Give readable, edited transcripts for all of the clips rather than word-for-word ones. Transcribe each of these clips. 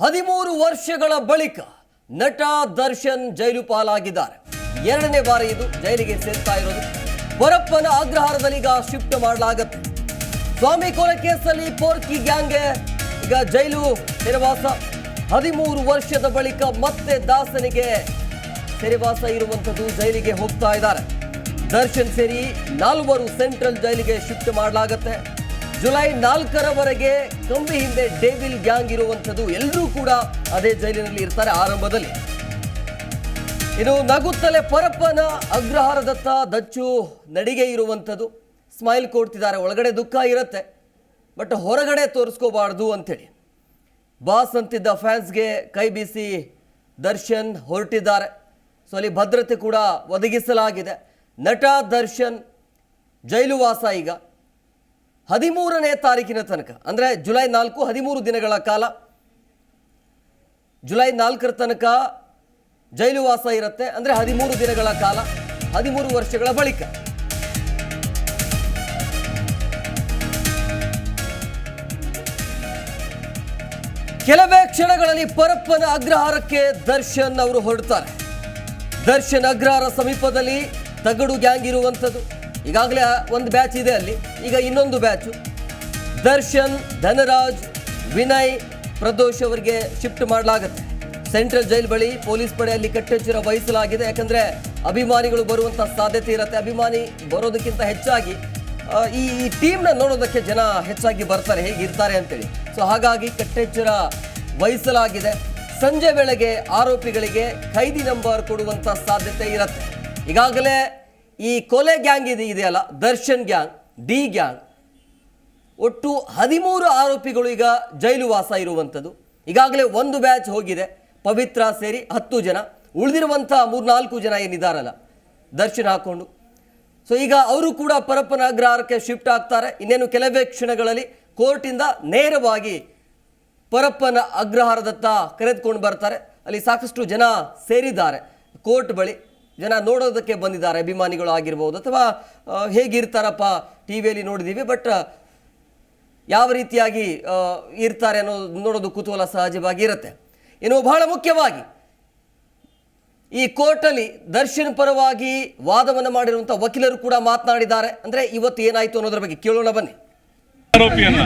13 ವರ್ಷಗಳ ಬಳಿಕ ನಟ ದರ್ಶನ್ ಜೈಲು ಪಾಲಾಗಿದ್ದಾರೆ. ಎರಡನೇ ಬಾರಿ ಇದು ಜೈಲಿಗೆ ಸೇರ್ತಾ ಇರೋದು. ಪರಪ್ಪನ ಅಗ್ರಹಾರದಲ್ಲಿ ಈಗ ಶಿಫ್ಟ್ ಮಾಡಲಾಗುತ್ತೆ. ಸ್ವಾಮಿ ಕೊಲೆ ಕೇಸಲ್ಲಿ ಪೋರ್ಕಿ ಗ್ಯಾಂಗ್ ಈಗ ಜೈಲು ಸೆರೆವಾಸ. 13 ವರ್ಷದ ಬಳಿಕ ಮತ್ತೆ ದಾಸನಿಗೆ ಸೆರೆವಾಸ ಇರುವಂತದ್ದು. ಜೈಲಿಗೆ ಹೋಗ್ತಾ ಇದ್ದಾರೆ. ದರ್ಶನ್ ಸೇರಿ 4 ಸೆಂಟ್ರಲ್ ಜೈಲಿಗೆ ಶಿಫ್ಟ್ ಮಾಡಲಾಗುತ್ತೆ. ಜುಲೈ 4ರವರೆಗೆ ಕಂಬಿ ಹಿಂದೆ ಡೇವಿಲ್ ಗ್ಯಾಂಗ್ ಇರುವಂಥದ್ದು. ಎಲ್ಲರೂ ಕೂಡ ಅದೇ ಜೈಲಿನಲ್ಲಿ ಇರ್ತಾರೆ ಆರಂಭದಲ್ಲಿ. ಇನ್ನು ನಗುತ್ತಲೇ ಪರಪ್ಪನ ಅಗ್ರಹಾರದತ್ತ ದಚ್ಚು ನಡಿಗೆ ಇರುವಂಥದ್ದು. ಸ್ಮೈಲ್ ಕೊಡ್ತಿದ್ದಾರೆ. ಒಳಗಡೆ ದುಃಖ ಇರುತ್ತೆ, ಬಟ್ ಹೊರಗಡೆ ತೋರಿಸ್ಕೋಬಾರ್ದು ಅಂಥೇಳಿ ಬಾಸ್ ಅಂತಿದ್ದ ಫ್ಯಾನ್ಸ್ಗೆ ಕೈ ಬೀಸಿ ದರ್ಶನ್ ಹೊರಟಿದ್ದಾರೆ. ಸೊ ಅಲ್ಲಿ ಭದ್ರತೆ ಕೂಡ ಒದಗಿಸಲಾಗಿದೆ. ನಟ ದರ್ಶನ್ ಜೈಲು ವಾಸ ಈಗ 13ನೇ ತಾರೀಕಿನ ತನಕ, ಅಂದರೆ ಜುಲೈ 4, 13 ದಿನಗಳ ಕಾಲ. ಜುಲೈ 4ರ ತನಕ ಜೈಲು ವಾಸ ಇರುತ್ತೆ. ಅಂದರೆ 13 ದಿನಗಳ ಕಾಲ, 13 ವರ್ಷಗಳ ಬಳಿಕ. ಕೆಲವೇ ಕ್ಷಣಗಳಲ್ಲಿ ಪರಪ್ಪನ ಅಗ್ರಹಾರಕ್ಕೆ ದರ್ಶನ್ ಅವರು ಹೊರಡ್ತಾರೆ. ದರ್ಶನ್ ಅಗ್ರಹಾರ ಸಮೀಪದಲ್ಲಿ ತಗಡು ಗ್ಯಾಂಗ್ ಇರುವಂಥದ್ದು. ಈಗಾಗಲೇ ಒಂದು ಬ್ಯಾಚ್ ಇದೆ ಅಲ್ಲಿ, ಈಗ ಇನ್ನೊಂದು ಬ್ಯಾಚು. ದರ್ಶನ್, ಧನರಾಜ್, ವಿನಯ್, ಪ್ರದೋಷ್ ಅವರಿಗೆ ಶಿಫ್ಟ್ ಮಾಡಲಾಗುತ್ತೆ. ಸೆಂಟ್ರಲ್ ಜೈಲ್ ಬಳಿ ಪೊಲೀಸ್ ಪಡೆಯಲ್ಲಿ ಕಟ್ಟೆಚ್ಚರ ವಹಿಸಲಾಗಿದೆ. ಯಾಕಂದರೆ ಅಭಿಮಾನಿಗಳು ಬರುವಂಥ ಸಾಧ್ಯತೆ ಇರುತ್ತೆ. ಅಭಿಮಾನಿ ಬರೋದಕ್ಕಿಂತ ಹೆಚ್ಚಾಗಿ ಈ ಟೀಮ್ನ ನೋಡೋದಕ್ಕೆ ಜನ ಹೆಚ್ಚಾಗಿ ಬರ್ತಾರೆ, ಹೇಗಿರ್ತಾರೆ ಅಂತೇಳಿ. ಸೊ ಹಾಗಾಗಿ ಕಟ್ಟೆಚ್ಚರ ವಹಿಸಲಾಗಿದೆ. ಸಂಜೆ ವೇಳೆಗೆ ಆರೋಪಿಗಳಿಗೆ ಖೈದಿ ನಂಬರ್ ಕೊಡುವಂಥ ಸಾಧ್ಯತೆ ಇರುತ್ತೆ. ಈಗಾಗಲೇ ಈ ಕೊಲೆ ಗ್ಯಾಂಗ್ ಇದೆಯಲ್ಲ, ದರ್ಶನ್ ಗ್ಯಾಂಗ್, ಡಿ ಗ್ಯಾಂಗ್, ಒಟ್ಟು 13 ಆರೋಪಿಗಳು ಈಗ ಜೈಲು ವಾಸ ಇರುವಂಥದ್ದು. ಈಗಾಗಲೇ ಒಂದು ಬ್ಯಾಚ್ ಹೋಗಿದೆ, ಪವಿತ್ರ ಸೇರಿ 10 ಜನ. ಉಳಿದಿರುವಂಥ 3-4 ಜನ ಏನಿದ್ದಾರಲ್ಲ ದರ್ಶನ್ ಹಾಕ್ಕೊಂಡು, ಸೊ ಈಗ ಅವರು ಕೂಡ ಪರಪ್ಪನ ಅಗ್ರಹಾರಕ್ಕೆ ಶಿಫ್ಟ್ ಆಗ್ತಾರೆ. ಇನ್ನೇನು ಕೆಲವೇ ಕ್ಷಣಗಳಲ್ಲಿ ಕೋರ್ಟಿಂದ ನೇರವಾಗಿ ಪರಪ್ಪನ ಅಗ್ರಹಾರದತ್ತ ಕರೆದುಕೊಂಡು ಬರ್ತಾರೆ. ಅಲ್ಲಿ ಸಾಕಷ್ಟು ಜನ ಸೇರಿದ್ದಾರೆ. ಕೋರ್ಟ್ ಬಳಿ ಜನ ನೋಡೋದಕ್ಕೆ ಬಂದಿದ್ದಾರೆ. ಅಭಿಮಾನಿಗಳು ಆಗಿರ್ಬೋದು, ಅಥವಾ ಹೇಗಿರ್ತಾರಪ್ಪ ಟಿ ವಿಯಲ್ಲಿ ನೋಡಿದ್ದೀವಿ, ಬಟ್ ಯಾವ ರೀತಿಯಾಗಿ ಇರ್ತಾರೆ ಅನ್ನೋದು ನೋಡೋದು ಕುತೂಹಲ ಸಹಜವಾಗಿ ಇರುತ್ತೆ. ಇನ್ನು ಬಹಳ ಮುಖ್ಯವಾಗಿ ಈ ಕೋರ್ಟಲ್ಲಿ ದರ್ಶನ್ ಪರವಾಗಿ ವಾದವನ್ನು ಮಾಡಿರುವಂಥ ವಕೀಲರು ಕೂಡ ಮಾತನಾಡಿದ್ದಾರೆ. ಅಂದರೆ ಇವತ್ತು ಏನಾಯಿತು ಅನ್ನೋದ್ರ ಬಗ್ಗೆ ಕೇಳೋಣ ಬನ್ನಿ. ಆರೋಪಿಯನ್ನ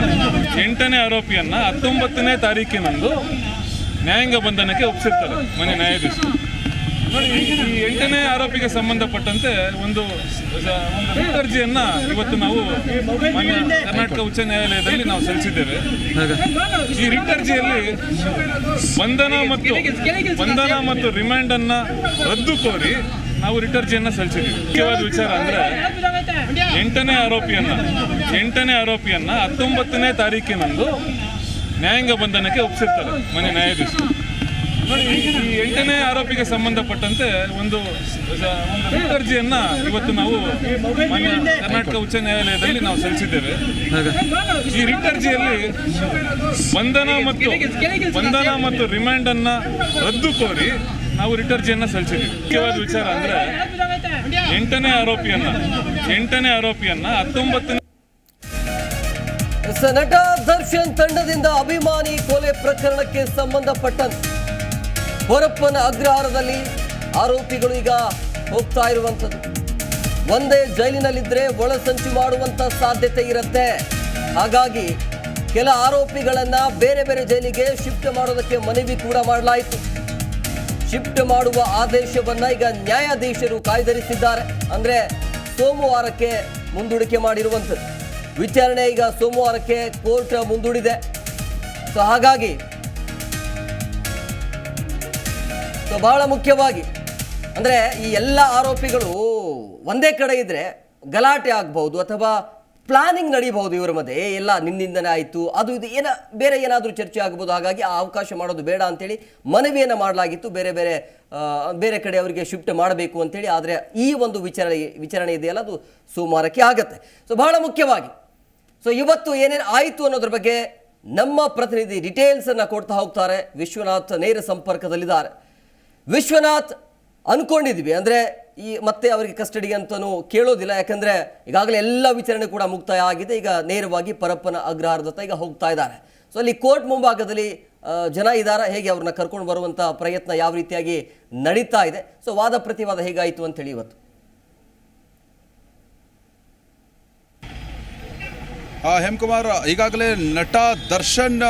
8ನೇ ಆರೋಪಿಯನ್ನ 19ನೇ ತಾರೀಕಿನಂದು ನ್ಯಾಯಾಂಗ ಬಂಧನಕ್ಕೆ ಒಪ್ಪಿಸಿರ್ತಾರೆ ಮನೆ ನ್ಯಾಯಾಧೀಶರು. ನೋಡಿ, ಈ 8ನೇ ಆರೋಪಿಗೆ ಸಂಬಂಧಪಟ್ಟಂತೆ ಒಂದು ರಿಟ್ ಅರ್ಜಿಯನ್ನ ಇವತ್ತು ನಾವು ಕರ್ನಾಟಕ ಉಚ್ಚ ನ್ಯಾಯಾಲಯದಲ್ಲಿ ನಾವು ಸಲ್ಲಿಸಿದ್ದೇವೆ. ಈ ರಿಟ್ ಅರ್ಜಿಯಲ್ಲಿ ಬಂಧನ ಮತ್ತು ರಿಮಾಂಡ್ ಅನ್ನ ರದ್ದು ಕೋರಿ ನಾವು ರಿಟ್ ಅರ್ಜಿಯನ್ನ ಸಲ್ಲಿಸಿದ್ದೀವಿ. ಮುಖ್ಯವಾದ ವಿಚಾರ ಅಂದ್ರೆ 8ನೇ ಆರೋಪಿಯನ್ನ 19ನೇ ತಾರೀಕಿನಂದು ನ್ಯಾಯಾಂಗ ಬಂಧನಕ್ಕೆ ಒಪ್ಪಿಸಿರ್ತಾರೆ ಮನೆ ನ್ಯಾಯಾಧೀಶರು. ನೋಡಿ, ಈ 8ನೇ ಆರೋಪಿಗೆ ಸಂಬಂಧಪಟ್ಟಂತೆ ಒಂದು ರಿಟ್ ಅರ್ಜಿಯನ್ನ ಇವತ್ತು ನಾವು ಕರ್ನಾಟಕ ಉಚ್ಚ ನ್ಯಾಯಾಲಯದಲ್ಲಿ ನಾವು ಸಲ್ಲಿಸಿದ್ದೇವೆ. ಈ ರಿಟ್ ಅರ್ಜಿಯಲ್ಲಿ ಬಂಧನ ಮತ್ತು ರಿಮಾಂಡ್ ಅನ್ನ ರದ್ದು ಕೋರಿ ನಾವು ರಿಟ್ ಅರ್ಜಿಯನ್ನ ಸಲ್ಲಿಸಿದ್ದೀವಿ. ಮುಖ್ಯವಾದ ವಿಚಾರ ಅಂದ್ರೆ 8ನೇ ಆರೋಪಿಯನ್ನ 19ನೇ ನಟ ದರ್ಶನ್ ತಂಡದಿಂದ ಅಭಿಮಾನಿ ಕೊಲೆ ಪ್ರಕರಣಕ್ಕೆ ಸಂಬಂಧಪಟ್ಟಂತೆ ಪರಪ್ಪನ ಅಗ್ರಹಾರದಲ್ಲಿ ಆರೋಪಿಗಳು ಈಗ ಹೋಗ್ತಾ ಇರುವಂಥದ್ದು. ಒಂದೇ ಜೈಲಿನಲ್ಲಿದ್ದರೆ ಒಳಸಂಚು ಮಾಡುವಂಥ ಸಾಧ್ಯತೆ ಇರುತ್ತೆ. ಹಾಗಾಗಿ ಕೆಲ ಆರೋಪಿಗಳನ್ನು ಬೇರೆ ಬೇರೆ ಜೈಲಿಗೆ ಶಿಫ್ಟ್ ಮಾಡೋದಕ್ಕೆ ಮನವಿ ಕೂಡ ಮಾಡಲಾಯಿತು. ಶಿಫ್ಟ್ ಮಾಡುವ ಆದೇಶವನ್ನು ಈಗ ನ್ಯಾಯಾಧೀಶರು ಕಾಯ್ದಿರಿಸಿದ್ದಾರೆ. ಅಂದರೆ ಸೋಮವಾರಕ್ಕೆ ಮುಂದೂಡಿಕೆ ಮಾಡಿರುವಂಥದ್ದು. ವಿಚಾರಣೆ ಈಗ ಸೋಮವಾರಕ್ಕೆ ಕೋರ್ಟ್ ಮುಂದೂಡಿದೆ. ಸೊ ಹಾಗಾಗಿ ಬಹಳ ಮುಖ್ಯವಾಗಿ ಅಂದರೆ ಈ ಎಲ್ಲ ಆರೋಪಿಗಳು ಒಂದೇ ಕಡೆ ಇದ್ದರೆ ಗಲಾಟೆ ಆಗ್ಬೋದು, ಅಥವಾ ಪ್ಲಾನಿಂಗ್ ನಡೀಬಹುದು ಇವರ ಮಧ್ಯೆ. ಎಲ್ಲ ನಿನ್ನಿಂದನೇ ಆಯಿತು, ಅದು ಇದು ಬೇರೆ ಏನಾದರೂ ಚರ್ಚೆ ಆಗ್ಬೋದು. ಹಾಗಾಗಿ ಆ ಅವಕಾಶ ಮಾಡೋದು ಬೇಡ ಅಂತೇಳಿ ಮನವಿಯನ್ನು ಮಾಡಲಾಗಿತ್ತು. ಬೇರೆ ಕಡೆ ಅವರಿಗೆ ಶಿಫ್ಟ್ ಮಾಡಬೇಕು ಅಂತೇಳಿ. ಆದರೆ ಈ ಒಂದು ವಿಚಾರಣೆ ಇದೆಯಲ್ಲ, ಅದು ಸೋಮವಾರಕ್ಕೆ ಆಗುತ್ತೆ. ಸೊ ಬಹಳ ಮುಖ್ಯವಾಗಿ ಇವತ್ತು ಏನೇನು ಆಯಿತು ಅನ್ನೋದ್ರ ಬಗ್ಗೆ ನಮ್ಮ ಪ್ರತಿನಿಧಿ ಡೀಟೇಲ್ಸನ್ನು ಕೊಡ್ತಾ ಹೋಗ್ತಾರೆ. ವಿಶ್ವನಾಥ್ ನೇರ ಸಂಪರ್ಕದಲ್ಲಿದ್ದಾರೆ. ವಿಶ್ವನಾಥ್, ಅಂದ್ಕೊಂಡಿದ್ವಿ ಅಂದರೆ ಮತ್ತೆ ಅವರಿಗೆ ಕಸ್ಟಡಿ ಅಂತಲೂ ಕೇಳೋದಿಲ್ಲ, ಯಾಕಂದರೆ ಈಗಾಗಲೇ ಎಲ್ಲ ವಿಚಾರಣೆ ಕೂಡ ಮುಕ್ತಾಯ ಆಗಿದೆ. ಈಗ ನೇರವಾಗಿ ಪರಪ್ಪನ ಅಗ್ರಹಾರದತ್ತ ಈಗ ಹೋಗ್ತಾ ಇದ್ದಾರೆ. ಸೊ ಅಲ್ಲಿ ಕೋರ್ಟ್ ಮುಂಭಾಗದಲ್ಲಿ ಜನ ಇದ್ದಾರಾ, ಹೇಗೆ ಅವ್ರನ್ನ ಕರ್ಕೊಂಡು ಬರುವಂಥ ಪ್ರಯತ್ನ ಯಾವ ರೀತಿಯಾಗಿ ನಡೀತಾ ಇದೆ, ಸೊ ವಾದ ಪ್ರತಿವಾದ ಹೇಗಾಯಿತು ಅಂತೇಳಿ ಇವತ್ತು ಹೇಮಕುಮಾರ್, ಈಗಾಗಲೇ ನಟ ದರ್ಶನ್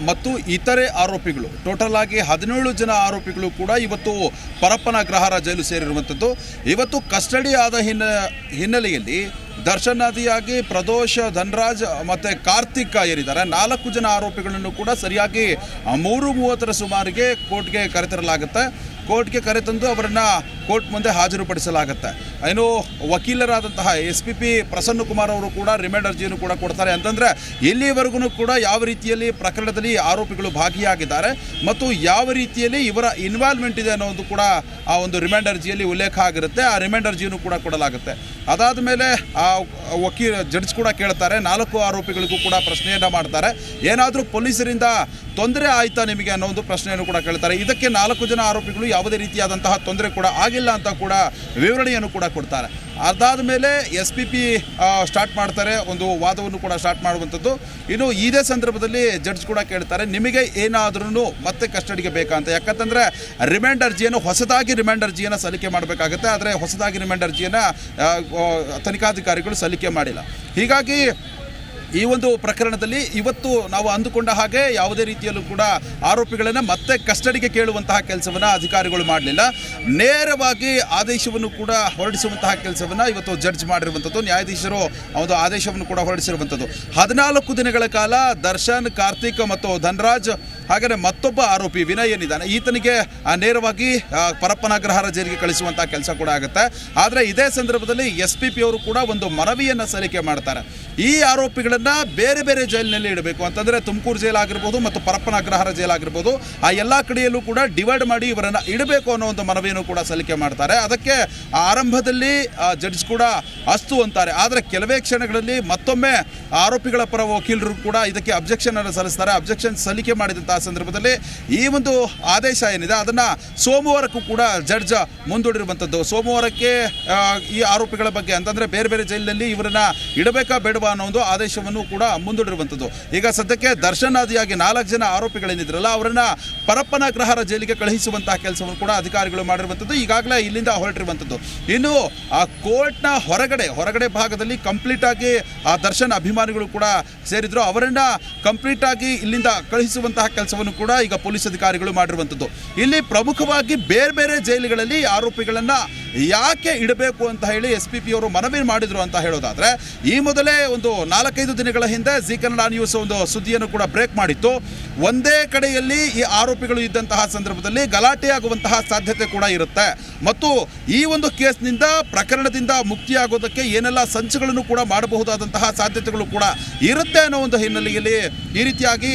ಮತ್ತು ಇತರೆ ಆರೋಪಿಗಳು ಟೋಟಲ್ ಆಗಿ 17 ಜನ ಆರೋಪಿಗಳು ಕೂಡ ಇವತ್ತು ಪರಪ್ಪನ ಅಗ್ರಹಾರ ಜೈಲು ಸೇರಿರುವಂಥದ್ದು. ಇವತ್ತು ಕಸ್ಟಡಿ ಆದ ಹಿನ್ನೆಲೆಯಲ್ಲಿ ದರ್ಶನ್ ಆದಿಯಾಗಿ ಪ್ರದೋಷ್, ಧನರಾಜ್ ಮತ್ತು ಕಾರ್ತಿಕ್ ಏನಿದ್ದಾರೆ 4 ಜನ ಆರೋಪಿಗಳನ್ನು ಕೂಡ ಸರಿಯಾಗಿ 3:30 ಸುಮಾರಿಗೆ ಕೋರ್ಟ್ಗೆ ಕರೆತರಲಾಗುತ್ತೆ. ಕೋರ್ಟ್ಗೆ ಕರೆತಂದು ಅವರನ್ನು ಕೋರ್ಟ್ ಮುಂದೆ ಹಾಜರುಪಡಿಸಲಾಗುತ್ತೆ. ಏನು ವಕೀಲರಾದಂತಹ SPP ಪ್ರಸನ್ನ ಕುಮಾರ್ ಅವರು ಕೂಡ ರಿಮಾಂಡ್ ಅರ್ಜಿಯನ್ನು ಕೂಡ ಕೊಡ್ತಾರೆ. ಅಂತಂದರೆ ಇಲ್ಲಿವರೆಗೂ ಕೂಡ ಯಾವ ರೀತಿಯಲ್ಲಿ ಪ್ರಕರಣದಲ್ಲಿ ಆರೋಪಿಗಳು ಭಾಗಿಯಾಗಿದ್ದಾರೆ ಮತ್ತು ಯಾವ ರೀತಿಯಲ್ಲಿ ಇವರ ಇನ್ವಾಲ್ವ್ಮೆಂಟ್ ಇದೆ ಅನ್ನೋದು ಕೂಡ ಆ ಒಂದು ರಿಮಾಂಡ್ ಅರ್ಜಿಯಲ್ಲಿ ಉಲ್ಲೇಖ ಆಗಿರುತ್ತೆ. ಆ ರಿಮಾಂಡ್ ಅರ್ಜಿಯನ್ನು ಕೂಡ ಕೊಡಲಾಗುತ್ತೆ. ಅದಾದ ಮೇಲೆ ಆ ಜಡ್ಜ್ ಕೂಡ ಕೇಳ್ತಾರೆ. 4 ಆರೋಪಿಗಳಿಗೂ ಕೂಡ ಪ್ರಶ್ನೆಯನ್ನು ಮಾಡ್ತಾರೆ. ಏನಾದರೂ ಪೊಲೀಸರಿಂದ ತೊಂದರೆ ಆಯಿತಾ ನಿಮಗೆ ಅನ್ನೋ ಒಂದು ಪ್ರಶ್ನೆಯನ್ನು ಕೂಡ ಕೇಳ್ತಾರೆ. ಇದಕ್ಕೆ 4 ಜನ ಆರೋಪಿಗಳು ಯಾವುದೇ ರೀತಿಯಾದಂತಹ ತೊಂದರೆ ಕೂಡ ಆಗಿಲ್ಲ ಅಂತ ಕೂಡ ವಿವರಣೆಯನ್ನು ಕೂಡ ಕೊಡ್ತಾರೆ. ಅದಾದ ಮೇಲೆ SPP ಸ್ಟಾರ್ಟ್ ಮಾಡ್ತಾರೆ, ಒಂದು ವಾದವನ್ನು ಕೂಡ ಸ್ಟಾರ್ಟ್ ಮಾಡುವಂಥದ್ದು. ಇನ್ನು ಇದೇ ಸಂದರ್ಭದಲ್ಲಿ ಜಡ್ಜ್ ಕೂಡ ಕೇಳ್ತಾರೆ, ನಿಮಗೆ ಏನಾದ್ರೂ ಮತ್ತೆ ಕಸ್ಟಡಿಗೆ ಬೇಕಂತ. ಯಾಕಂತಂದರೆ ಹೊಸದಾಗಿ ರಿಮಾಂಡ್ ಅರ್ಜಿಯನ್ನು ಸಲ್ಲಿಕೆ ಮಾಡಬೇಕಾಗುತ್ತೆ. ಆದರೆ ಹೊಸದಾಗಿ ರಿಮಾಂಡ್ ಅರ್ಜಿಯನ್ನು ತನಿಖಾಧಿಕಾರಿಗಳು ಸಲ್ಲಿಕೆ ಮಾಡಿಲ್ಲ. ಹೀಗಾಗಿ ಈ ಒಂದು ಪ್ರಕರಣದಲ್ಲಿ ಇವತ್ತು ನಾವು ಅಂದುಕೊಂಡ ಹಾಗೆ ಯಾವುದೇ ರೀತಿಯಲ್ಲೂ ಕೂಡ ಆರೋಪಿಗಳನ್ನು ಮತ್ತೆ ಕಸ್ಟಡಿಗೆ ಕೇಳುವಂತಹ ಕೆಲಸವನ್ನು ಅಧಿಕಾರಿಗಳು ಮಾಡಲಿಲ್ಲ. ನೇರವಾಗಿ ಆದೇಶವನ್ನು ಕೂಡ ಹೊರಡಿಸುವಂತಹ ಕೆಲಸವನ್ನು ಇವತ್ತು ಜಡ್ಜ್ ಮಾಡಿರುವಂಥದ್ದು. ನ್ಯಾಯಾಧೀಶರು ಒಂದು ಆದೇಶವನ್ನು ಕೂಡ ಹೊರಡಿಸಿರುವಂಥದ್ದು. 14 ದಿನಗಳ ಕಾಲ ದರ್ಶನ್, ಕಾರ್ತಿಕ್ ಮತ್ತು ಧನರಾಜ್ ಹಾಗೆಯೇ ಮತ್ತೊಬ್ಬ ಆರೋಪಿ ವಿನಯ್ ಏನಿದ್ದಾನೆ ಈತನಿಗೆ ನೇರವಾಗಿ ಪರಪ್ಪನ ಅಗ್ರಹಾರ ಜೈಲಿಗೆ ಕಳಿಸುವಂಥ ಕೆಲಸ ಕೂಡ ಆಗುತ್ತೆ. ಆದರೆ ಇದೇ ಸಂದರ್ಭದಲ್ಲಿ SPP ಅವರು ಕೂಡ ಒಂದು ಮನವಿಯನ್ನು ಸಲ್ಲಿಕೆ ಮಾಡ್ತಾರೆ. ಈ ಆರೋಪಿಗಳನ್ನು ಬೇರೆ ಬೇರೆ ಜೈಲಿನಲ್ಲಿ ಇಡಬೇಕು ಅಂತಂದರೆ ತುಮಕೂರು ಜೈಲಾಗಿರ್ಬೋದು ಮತ್ತು ಪರಪ್ಪನ ಅಗ್ರಹಾರ ಜೈಲಾಗಿರ್ಬೋದು, ಆ ಎಲ್ಲ ಕಡೆಯಲ್ಲೂ ಕೂಡ ಡಿವೈಡ್ ಮಾಡಿ ಇವರನ್ನು ಇಡಬೇಕು ಅನ್ನೋ ಒಂದು ಮನವಿಯನ್ನು ಕೂಡ ಸಲ್ಲಿಕೆ ಮಾಡ್ತಾರೆ. ಅದಕ್ಕೆ ಆರಂಭದಲ್ಲಿ ಜಡ್ಜ್ ಕೂಡ ಅಸ್ತು ಅಂತಾರೆ. ಆದರೆ ಕೆಲವೇ ಕ್ಷಣಗಳಲ್ಲಿ ಮತ್ತೊಮ್ಮೆ ಆರೋಪಿಗಳ ಪರ ವಕೀಲರು ಕೂಡ ಇದಕ್ಕೆ ಅಬ್ಜೆಕ್ಷನ್ ಅನ್ನು ಸಲ್ಲಿಸ್ತಾರೆ. ಅಬ್ಜೆಕ್ಷನ್ ಸಲ್ಲಿಕೆ ಮಾಡಿದಂತಹ ಸಂದರ್ಭದಲ್ಲಿ ಈ ಒಂದು ಆದೇಶ ಏನಿದೆ ಅದನ್ನು ಸೋಮವಾರಕ್ಕೂ ಕೂಡ ಜಡ್ಜ್ ಮುಂದೂಡಿರುವಂಥದ್ದು. ಸೋಮವಾರಕ್ಕೆ ಈ ಆರೋಪಿಗಳ ಬಗ್ಗೆ ಅಂತಂದರೆ ಬೇರೆ ಬೇರೆ ಜೈಲಿನಲ್ಲಿ ಇವರನ್ನು ಇಡಬೇಕಾ ಬೇಡವಾ ಅನ್ನೋ ಒಂದು ಆದೇಶವನ್ನು ಕೂಡ ಮುಂದೂಡಿರುವಂಥದ್ದು. ಈಗ ಸದ್ಯಕ್ಕೆ ದರ್ಶನ್ ಆದಿಯಾಗಿ 4 ಜನ ಆರೋಪಿಗಳೇನಿದ್ರಲ್ಲ ಅವರನ್ನು ಪರಪ್ಪನ ಅಗ್ರಹಾರ ಜೈಲಿಗೆ ಕಳುಹಿಸುವಂತಹ ಕೆಲಸವನ್ನು ಕೂಡ ಅಧಿಕಾರಿಗಳು ಮಾಡಿರುವಂಥದ್ದು. ಈಗಾಗಲೇ ಇಲ್ಲಿಂದ ಹೊರಟಿರುವಂಥದ್ದು. ಇನ್ನು ಆ ಕೋರ್ಟ್ನ ಹೊರಗಡೆ ಭಾಗದಲ್ಲಿ ಕಂಪ್ಲೀಟ್ ಆಗಿ ಆ ದರ್ಶನ್ ಅಭಿಮಾನಿಗಳು ಕೂಡ ಸೇರಿದ್ರು. ಅವರನ್ನು ಕಂಪ್ಲೀಟ್ ಆಗಿ ಇಲ್ಲಿಂದ ಕಳುಹಿಸುವಂತಹ ಕೆಲಸವನ್ನು ಕೂಡ ಈಗ ಪೊಲೀಸ್ ಅಧಿಕಾರಿಗಳು ಮಾಡಿರುವಂಥದ್ದು. ಇಲ್ಲಿ ಪ್ರಮುಖವಾಗಿ ಬೇರೆ ಬೇರೆ ಜೈಲುಗಳಲ್ಲಿ ಆರೋಪಿಗಳನ್ನು ಯಾಕೆ ಇಡಬೇಕು ಅಂತ ಹೇಳಿ SPP ಅವರು ಮನವಿ ಮಾಡಿದ್ರು ಅಂತ ಹೇಳೋದಾದರೆ, ಈ ಮೊದಲೇ ಒಂದು 4-5 ದಿನಗಳ ಹಿಂದೆ ಜಿ ಕನ್ನಡ ನ್ಯೂಸ್ ಒಂದು ಸುದ್ದಿಯನ್ನು ಕೂಡ ಬ್ರೇಕ್ ಮಾಡಿತ್ತು. ಒಂದೇ ಕಡೆಯಲ್ಲಿ ಈ ಆರೋಪಿಗಳು ಇದ್ದಂತಹ ಸಂದರ್ಭದಲ್ಲಿ ಗಲಾಟೆಯಾಗುವಂತಹ ಸಾಧ್ಯತೆ ಕೂಡ ಇರುತ್ತೆ ಮತ್ತು ಈ ಒಂದು ಕೇಸ್ನಿಂದ ಪ್ರಕರಣದಿಂದ ಮುಕ್ತಿಯಾಗೋದಕ್ಕೆ ಏನೆಲ್ಲ ಸಂಚುಗಳನ್ನು ಕೂಡ ಮಾಡಬಹುದಾದಂತಹ ಸಾಧ್ಯತೆಗಳು ಕೂಡ ಇರುತ್ತೆ ಅನ್ನೋ ಒಂದು ಹಿನ್ನೆಲೆಯಲ್ಲಿ ಈ ರೀತಿಯಾಗಿ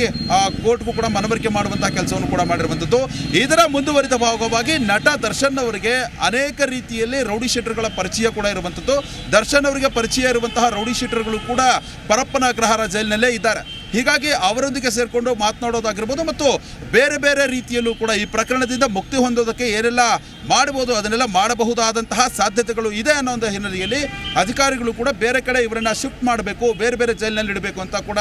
ಕೋರ್ಟ್ಗೂ ಕೂಡ ಮನವರಿಕೆ ಮಾಡುವಂತಹ ಕೆಲಸವನ್ನು ಕೂಡ ಮಾಡಿರುವಂಥದ್ದು. ಇದರ ಮುಂದುವರಿದ ಭಾಗವಾಗಿ ನಟ ದರ್ಶನ್ ಅವರಿಗೆ ಅನೇಕ ರೀತಿಯಲ್ಲಿ ರೌಡಿ ಶೀಟರ್ಗಳ ಪರಿಚಯ ಕೂಡ ಇರುವಂಥದ್ದು. ದರ್ಶನ್ ಅವರಿಗೆ ಪರಿಚಯ ಇರುವಂತಹ ರೌಡಿ ಶೀಟರ್ಗಳು ಕೂಡ ಪರಪ್ಪನ ಅಗ್ರಹಾರ ಜೈಲಿನಲ್ಲೇ ಇದ್ದಾರೆ. ಹೀಗಾಗಿ ಅವರೊಂದಿಗೆ ಸೇರಿಕೊಂಡು ಮಾತನಾಡೋದಾಗಿರ್ಬೋದು ಮತ್ತು ಬೇರೆ ಬೇರೆ ರೀತಿಯಲ್ಲೂ ಕೂಡ ಈ ಪ್ರಕರಣದಿಂದ ಮುಕ್ತಿ ಹೊಂದೋದಕ್ಕೆ ಏನೆಲ್ಲ ಮಾಡ್ಬೋದು ಅದನ್ನೆಲ್ಲ ಮಾಡಬಹುದಾದಂತಹ ಸಾಧ್ಯತೆಗಳು ಇದೆ ಅನ್ನೋ ಒಂದು ಹಿನ್ನೆಲೆಯಲ್ಲಿ ಅಧಿಕಾರಿಗಳು ಕೂಡ ಬೇರೆ ಕಡೆ ಇವರನ್ನು ಶಿಫ್ಟ್ ಮಾಡಬೇಕು, ಬೇರೆ ಬೇರೆ ಜೈಲಿನಲ್ಲಿ ಇಡಬೇಕು ಅಂತ ಕೂಡ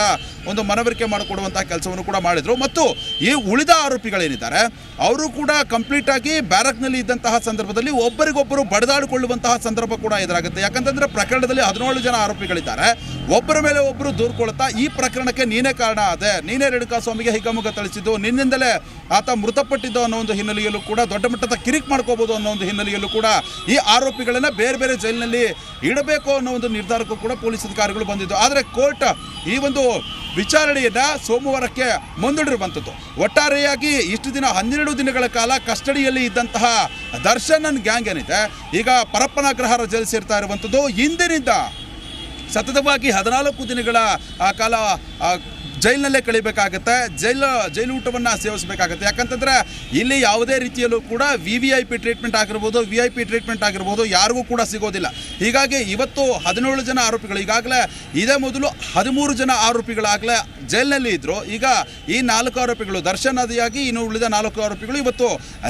ಒಂದು ಮನವರಿಕೆ ಮಾಡಿಕೊಡುವಂತಹ ಕೆಲಸವನ್ನು ಕೂಡ ಮಾಡಿದರು. ಮತ್ತು ಈ ಉಳಿದ ಆರೋಪಿಗಳೇನಿದ್ದಾರೆ ಅವರು ಕೂಡ ಕಂಪ್ಲೀಟ್ ಆಗಿ ಬ್ಯಾರಕ್ನಲ್ಲಿ ಇದ್ದಂತಹ ಸಂದರ್ಭದಲ್ಲಿ ಒಬ್ಬರಿಗೊಬ್ಬರು ಬಡಿದಾಡಿಕೊಳ್ಳುವಂತಹ ಸಂದರ್ಭ ಕೂಡ ಎದುರಾಗುತ್ತೆ. ಯಾಕಂತಂದರೆ ಪ್ರಕರಣದಲ್ಲಿ 17 ಜನ ಆರೋಪಿಗಳಿದ್ದಾರೆ. ಒಬ್ಬರ ಮೇಲೆ ಒಬ್ಬರು ದೂರ್ಕೊಳ್ತಾ ಈ ಪ್ರಕರಣಕ್ಕೆ ನೀನೇ ಕಾರಣ ಆದೆ, ನೀನೇ ರೇಣುಕಾಸ್ವಾಮಿಗೆ ಹಿಗ್ಗಮುಗ್ಗ ಥಳಿಸಿದ್ದು, ನಿನ್ನಿಂದಲೇ ಆತ ಮೃತಪಟ್ಟಿದ್ದು ಅನ್ನೋ ಒಂದು ಹಿನ್ನೆಲೆಯಲ್ಲೂ ಕೂಡ ದೊಡ್ಡ ಮಟ್ಟದ ಕಿರಿಕ್ ಮಾಡ್ಕೋಬೋದು ಅನ್ನೋ ಒಂದು ಹಿನ್ನೆಲೆಯಲ್ಲೂ ಕೂಡ ಈ ಆರೋಪಿಗಳನ್ನು ಬೇರೆ ಬೇರೆ ಜೈಲಿನಲ್ಲಿ ಇಡಬೇಕು ಅನ್ನೋ ಒಂದು ನಿರ್ಧಾರಕ್ಕೂ ಕೂಡ ಪೊಲೀಸ್ ಅಧಿಕಾರಿಗಳು ಬಂದಿದ್ದು. ಆದರೆ ಕೋರ್ಟ್ ಈ ಒಂದು ವಿಚಾರಣೆಯನ್ನು ಸೋಮವಾರಕ್ಕೆ ಮುಂದೂಡಿರುವಂಥದ್ದು. ಒಟ್ಟಾರೆಯಾಗಿ ಇಷ್ಟು ದಿನ 12 ದಿನಗಳ ಕಾಲ ಕಸ್ಟಡಿಯಲ್ಲಿ ಇದ್ದಂತಹ ದರ್ಶನ್ ಗ್ಯಾಂಗ್ ಏನಿದೆ ಈಗ ಪರಪ್ಪನ ಅಗ್ರಹಾರ ಜೈಲು ಸೇರ್ತಾ ಇರುವಂಥದ್ದು. ಇಂದಿನಿಂದ ಸತತವಾಗಿ 14 ದಿನಗಳ ಕಾಲ ಜೈಲಿನಲ್ಲೇ ಕಳಿಬೇಕಾಗುತ್ತೆ, ಜೈಲು ಊಟವನ್ನು ಸೇವಿಸಬೇಕಾಗುತ್ತೆ. ಯಾಕಂತಂದರೆ ಇಲ್ಲಿ ಯಾವುದೇ ರೀತಿಯಲ್ಲೂ ಕೂಡ VIP ಟ್ರೀಟ್ಮೆಂಟ್ ಆಗಿರ್ಬೋದು ಯಾರಿಗೂ ಕೂಡ ಸಿಗೋದಿಲ್ಲ. ಹೀಗಾಗಿ ಇವತ್ತು 17 ಜನ ಆರೋಪಿಗಳು, ಈಗಾಗಲೇ ಇದೇ ಮೊದಲು 13 ಜನ ಆರೋಪಿಗಳಾಗಲೇ ಜೈಲಿನಲ್ಲಿ ಇದ್ದರು. ಈಗ ಈ 4 ಆರೋಪಿಗಳು ದರ್ಶನ್ ಆದಿಯಾಗಿ ಇನ್ನು ಉಳಿದ 4 ಆರೋಪಿಗಳು ಇವತ್ತು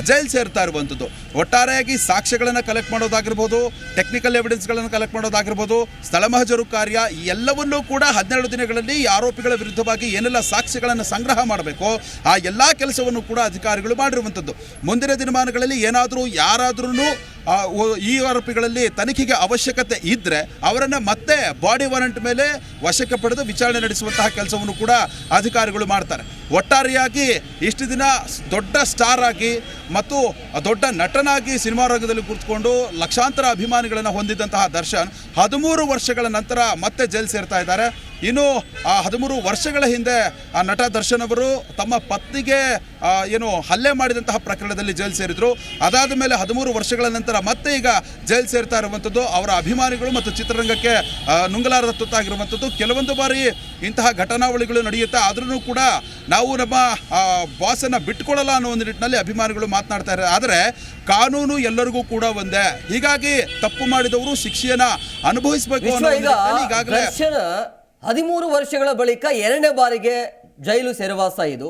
ಜೈಲು ಸೇರ್ತಾ ಇರುವಂಥದ್ದು. ಒಟ್ಟಾರೆಯಾಗಿ ಸಾಕ್ಷ್ಯಗಳನ್ನು ಕಲೆಕ್ಟ್ ಮಾಡೋದಾಗಿರ್ಬೋದು, ಟೆಕ್ನಿಕಲ್ ಎವಿಡೆನ್ಸ್ಗಳನ್ನು ಕಲೆಕ್ಟ್ ಮಾಡೋದಾಗಿರ್ಬೋದು, ಸ್ಥಳ ಮಹಜರು ಕಾರ್ಯ ಎಲ್ಲವನ್ನೂ ಕೂಡ 12 ದಿನಗಳಲ್ಲಿ ಈ ಆರೋಪಿಗಳ ವಿರುದ್ಧವಾಗಿ ಸಲುವಾಗಿ ಏನೆಲ್ಲ ಸಾಕ್ಷ್ಯಗಳನ್ನು ಸಂಗ್ರಹ ಮಾಡಬೇಕೋ ಆ ಎಲ್ಲ ಕೆಲಸವನ್ನು ಕೂಡ ಅಧಿಕಾರಿಗಳು ಮಾಡಿರುವಂಥದ್ದು. ಮುಂದಿನ ದಿನಮಾನಗಳಲ್ಲಿ ಏನಾದರೂ ಯಾರಾದ್ರೂ ಈ ಆರೋಪಿಗಳಲ್ಲಿ ತನಿಖೆಗೆ ಅವಶ್ಯಕತೆ ಇದ್ದರೆ ಅವರನ್ನು ಮತ್ತೆ ಬಾಡಿ ವಾರೆಂಟ್ ಮೇಲೆ ವಶಕ್ಕೆ ಪಡೆದು ವಿಚಾರಣೆ ನಡೆಸುವಂತಹ ಕೆಲಸವನ್ನು ಕೂಡ ಅಧಿಕಾರಿಗಳು ಮಾಡ್ತಾರೆ. ಒಟ್ಟಾರೆಯಾಗಿ ಇಷ್ಟು ದಿನ ದೊಡ್ಡ ಸ್ಟಾರ್ ಆಗಿ ಮತ್ತು ದೊಡ್ಡ ನಟನಾಗಿ ಸಿನಿಮಾ ರಂಗದಲ್ಲಿ ಕುಳಿತುಕೊಂಡು ಲಕ್ಷಾಂತರ ಅಭಿಮಾನಿಗಳನ್ನು ಹೊಂದಿದ್ದಂತಹ ದರ್ಶನ್ 13 ವರ್ಷಗಳ ನಂತರ ಮತ್ತೆ ಜೈಲು ಸೇರ್ತಾ ಇದ್ದಾರೆ. ಇನ್ನು ಆ 13 ವರ್ಷಗಳ ಹಿಂದೆ ಆ ನಟ ದರ್ಶನ್ ಅವರು ತಮ್ಮ ಪತ್ನಿಗೆ ಹಲ್ಲೆ ಮಾಡಿದಂತಹ ಪ್ರಕರಣದಲ್ಲಿ ಜೈಲು ಸೇರಿದ್ರು. ಅದಾದ ಮೇಲೆ 13 ವರ್ಷಗಳ ನಂತರ ಮತ್ತೆ ಈಗ ಜೈಲು ಸೇರ್ತಾ ಇರುವಂಥದ್ದು ಅವರ ಅಭಿಮಾನಿಗಳು ಮತ್ತು ಚಿತ್ರರಂಗಕ್ಕೆ ನುಂಗಲಾರದ ತುತ್ತಾಗಿರುವಂಥದ್ದು. ಕೆಲವೊಂದು ಬಾರಿ ಇಂತಹ ಘಟನಾವಳಿಗಳು ನಡೆಯುತ್ತೆ, ಆದ್ರೂ ಕೂಡ ನಾವು ನಮ್ಮ ಬಾಸನ್ನು ಬಿಟ್ಟುಕೊಳ್ಳಲ್ಲ ಅನ್ನೋ ಒಂದು ನಿಟ್ಟಿನಲ್ಲಿ ಅಭಿಮಾನಿಗಳು ಮಾತನಾಡ್ತಾ ಇದ್ದಾರೆ. ಆದರೆ ಕಾನೂನು ಎಲ್ಲರಿಗೂ ಕೂಡ ಒಂದೇ, ಹೀಗಾಗಿ ತಪ್ಪು ಮಾಡಿದವರು ಶಿಕ್ಷೆಯನ್ನ ಅನುಭವಿಸಬೇಕು ಅನ್ನೋ ಈಗಾಗಲೇ 13 ವರ್ಷಗಳ ಬಳಿಕ 2ನೇ ಬಾರಿಗೆ ಜೈಲು ಸೆರೆವಾಸ ಇದು.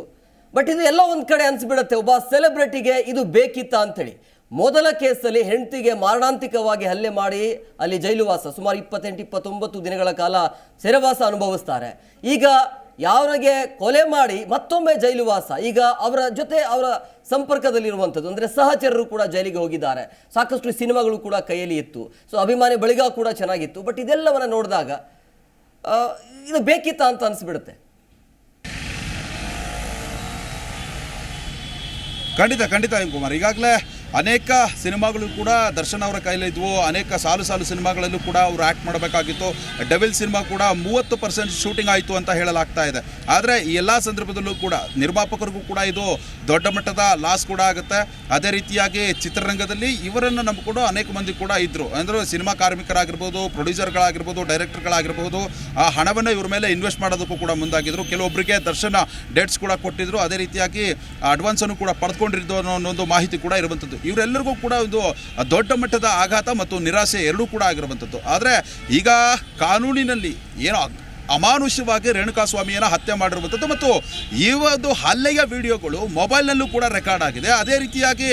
ಬಟ್ ಇದು ಎಲ್ಲ ಒಂದು ಕಡೆ ಅನ್ಸ್ಬಿಡುತ್ತೆ, ಒಬ್ಬ ಸೆಲೆಬ್ರಿಟಿಗೆ ಇದು ಬೇಕಿತ್ತ ಅಂತೇಳಿ. ಮೊದಲ ಕೇಸಲ್ಲಿ ಹೆಂಡತಿಗೆ ಮಾರಣಾಂತಿಕವಾಗಿ ಹಲ್ಲೆ ಮಾಡಿ ಅಲ್ಲಿ ಜೈಲುವಾಸ ಸುಮಾರು 28-29 ದಿನಗಳ ಕಾಲ ಸೆರೆವಾಸ ಅನುಭವಿಸ್ತಾರೆ. ಈಗ ಯಾವನಿಗೆ ಕೊಲೆ ಮಾಡಿ ಮತ್ತೊಮ್ಮೆ ಜೈಲುವಾಸ. ಈಗ ಅವರ ಜೊತೆ ಅವರ ಸಂಪರ್ಕದಲ್ಲಿರುವಂಥದ್ದು ಅಂದರೆ ಸಹಚರರು ಕೂಡ ಜೈಲಿಗೆ ಹೋಗಿದ್ದಾರೆ. ಸಾಕಷ್ಟು ಸಿನಿಮಾಗಳು ಕೂಡ ಕೈಯಲ್ಲಿ ಇತ್ತು. ಸೊ ಅಭಿಮಾನಿ ಬಳಿಗ ಕೂಡ ಚೆನ್ನಾಗಿತ್ತು. ಬಟ್ ಇದೆಲ್ಲವನ್ನ ನೋಡಿದಾಗ ಇದು ಬೇಕಿತ್ತ ಅಂತ ಅನಿಸ್ಬಿಡುತ್ತೆ. ಖಂಡಿತ ಎಂ ಕುಮಾರ್, ಈಗಾಗಲೇ ಅನೇಕ ಸಿನಿಮಾಗಳು ಕೂಡ ದರ್ಶನ್ ಅವರ ಕೈಲಿದ್ವು. ಅನೇಕ ಸಾಲು ಸಿನಿಮಾಗಳಲ್ಲೂ ಕೂಡ ಅವರು ಆ್ಯಕ್ಟ್ ಮಾಡಬೇಕಾಗಿತ್ತು. ಡೆವಿಲ್ ಸಿನಿಮಾ ಕೂಡ 30% ಶೂಟಿಂಗ್ ಆಯಿತು ಅಂತ ಹೇಳಲಾಗ್ತಾ ಇದೆ. ಆದರೆ ಈ ಎಲ್ಲ ಸಂದರ್ಭದಲ್ಲೂ ಕೂಡ ನಿರ್ಮಾಪಕರಿಗೂ ಕೂಡ ಇದು ದೊಡ್ಡ ಮಟ್ಟದ ಲಾಸ್ ಕೂಡ ಆಗುತ್ತೆ. ಅದೇ ರೀತಿಯಾಗಿ ಚಿತ್ರರಂಗದಲ್ಲಿ ಇವರನ್ನು ನಂಬಿಕೊಂಡು ಅನೇಕ ಮಂದಿ ಕೂಡ ಇದ್ದರು. ಅಂದರೆ ಸಿನಿಮಾ ಕಾರ್ಮಿಕರಾಗಿರ್ಬೋದು, ಪ್ರೊಡ್ಯೂಸರ್ಗಳಾಗಿರ್ಬೋದು, ಡೈರೆಕ್ಟರ್ಗಳಾಗಿರ್ಬೋದು, ಆ ಹಣವನ್ನು ಇವ್ರ ಮೇಲೆ ಇನ್ವೆಸ್ಟ್ ಮಾಡೋದಕ್ಕೂ ಕೂಡ ಮುಂದಾಗಿದ್ದರು. ಕೆಲವೊಬ್ಬರಿಗೆ ದರ್ಶನ ಡೇಟ್ಸ್ ಕೂಡ ಕೊಟ್ಟಿದ್ರು. ಅದೇ ರೀತಿಯಾಗಿ ಅಡ್ವಾನ್ಸನ್ನು ಕೂಡ ಪಡೆದುಕೊಂಡಿದ್ದು ಅನ್ನೋ ಮಾಹಿತಿ ಕೂಡ ಇರುವಂಥದ್ದು. ಇವರೆಲ್ಲರಿಗೂ ಕೂಡ ಒಂದು ದೊಡ್ಡ ಮಟ್ಟದ ಆಘಾತ ಮತ್ತು ನಿರಾಸೆ ಎರಡೂ ಕೂಡ ಆಗಿರುವಂಥದ್ದು. ಆದರೆ ಈಗ ಕಾನೂನಿನಲ್ಲಿ ಏನೋ ಅಮಾನುಷ್ಯವಾಗಿ ರೇಣುಕಾಸ್ವಾಮಿಯನ್ನು ಹತ್ಯೆ ಮಾಡಿರುವಂಥದ್ದು ಮತ್ತು ಈ ಒಂದು ಹಲ್ಲೆಯ ವಿಡಿಯೋಗಳು ಮೊಬೈಲ್ನಲ್ಲೂ ಕೂಡ ರೆಕಾರ್ಡ್ ಆಗಿದೆ. ಅದೇ ರೀತಿಯಾಗಿ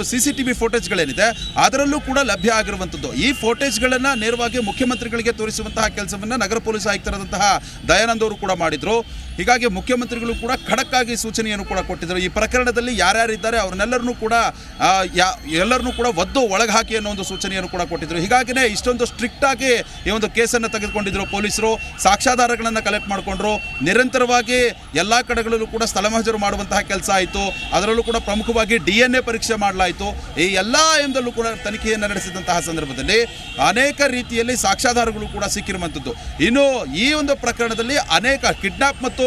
CCTV ಫೋಟೇಜ್ಗಳೇನಿದೆ ಅದರಲ್ಲೂ ಕೂಡ ಲಭ್ಯ ಆಗಿರುವಂಥದ್ದು. ಈ ಫೋಟೇಜ್ಗಳನ್ನು ನೇರವಾಗಿ ಮುಖ್ಯಮಂತ್ರಿಗಳಿಗೆ ತೋರಿಸುವಂತಹ ಕೆಲಸವನ್ನು ನಗರ ಪೊಲೀಸ್ ಆಯುಕ್ತರಾದಂತಹ ದಯಾನಂದ್ ಅವರು ಕೂಡ ಮಾಡಿದರು. ಹೀಗಾಗಿ ಮುಖ್ಯಮಂತ್ರಿಗಳು ಕೂಡ ಖಡಕ್ಕಾಗಿ ಸೂಚನೆಯನ್ನು ಕೂಡ ಕೊಟ್ಟಿದ್ದರು. ಈ ಪ್ರಕರಣದಲ್ಲಿ ಯಾರ್ಯಾರಿದ್ದಾರೆ ಅವ್ರನ್ನೆಲ್ಲರನ್ನೂ ಕೂಡ ಒದ್ದು ಒಳಗೆ ಹಾಕಿ ಅನ್ನೋ ಒಂದು ಸೂಚನೆಯನ್ನು ಕೂಡ ಕೊಟ್ಟಿದ್ದರು. ಹೀಗಾಗಿನೇ ಇಷ್ಟೊಂದು ಸ್ಟ್ರಿಕ್ಟ್ ಆಗಿ ಈ ಒಂದು ಕೇಸನ್ನು ತೆಗೆದುಕೊಂಡಿದ್ರು ಪೊಲೀಸರು. ಸಾಕ್ಷ್ಯಾಧಾರಗಳನ್ನು ಕಲೆಕ್ಟ್ ಮಾಡಿಕೊಂಡ್ರು. ನಿರಂತರವಾಗಿ ಎಲ್ಲ ಕಡೆಗಳಲ್ಲೂ ಕೂಡ ಸ್ಥಳಮಹಜರು ಮಾಡುವಂತಹ ಕೆಲಸ ಆಯಿತು. ಅದರಲ್ಲೂ ಕೂಡ ಪ್ರಮುಖವಾಗಿ DNA ಪರೀಕ್ಷೆ ಮಾಡಲಾಯಿತು. ಈ ಎಲ್ಲ ಎಂದಲ್ಲೂ ಕೂಡ ತನಿಖೆಯನ್ನು ನಡೆಸಿದಂತಹ ಸಂದರ್ಭದಲ್ಲಿ ಅನೇಕ ರೀತಿಯಲ್ಲಿ ಸಾಕ್ಷ್ಯಾಧಾರಗಳು ಕೂಡ ಸಿಕ್ಕಿರುವಂಥದ್ದು. ಇನ್ನು ಈ ಒಂದು ಪ್ರಕರಣದಲ್ಲಿ ಅನೇಕ ಕಿಡ್ನಾಪ್ ಮತ್ತು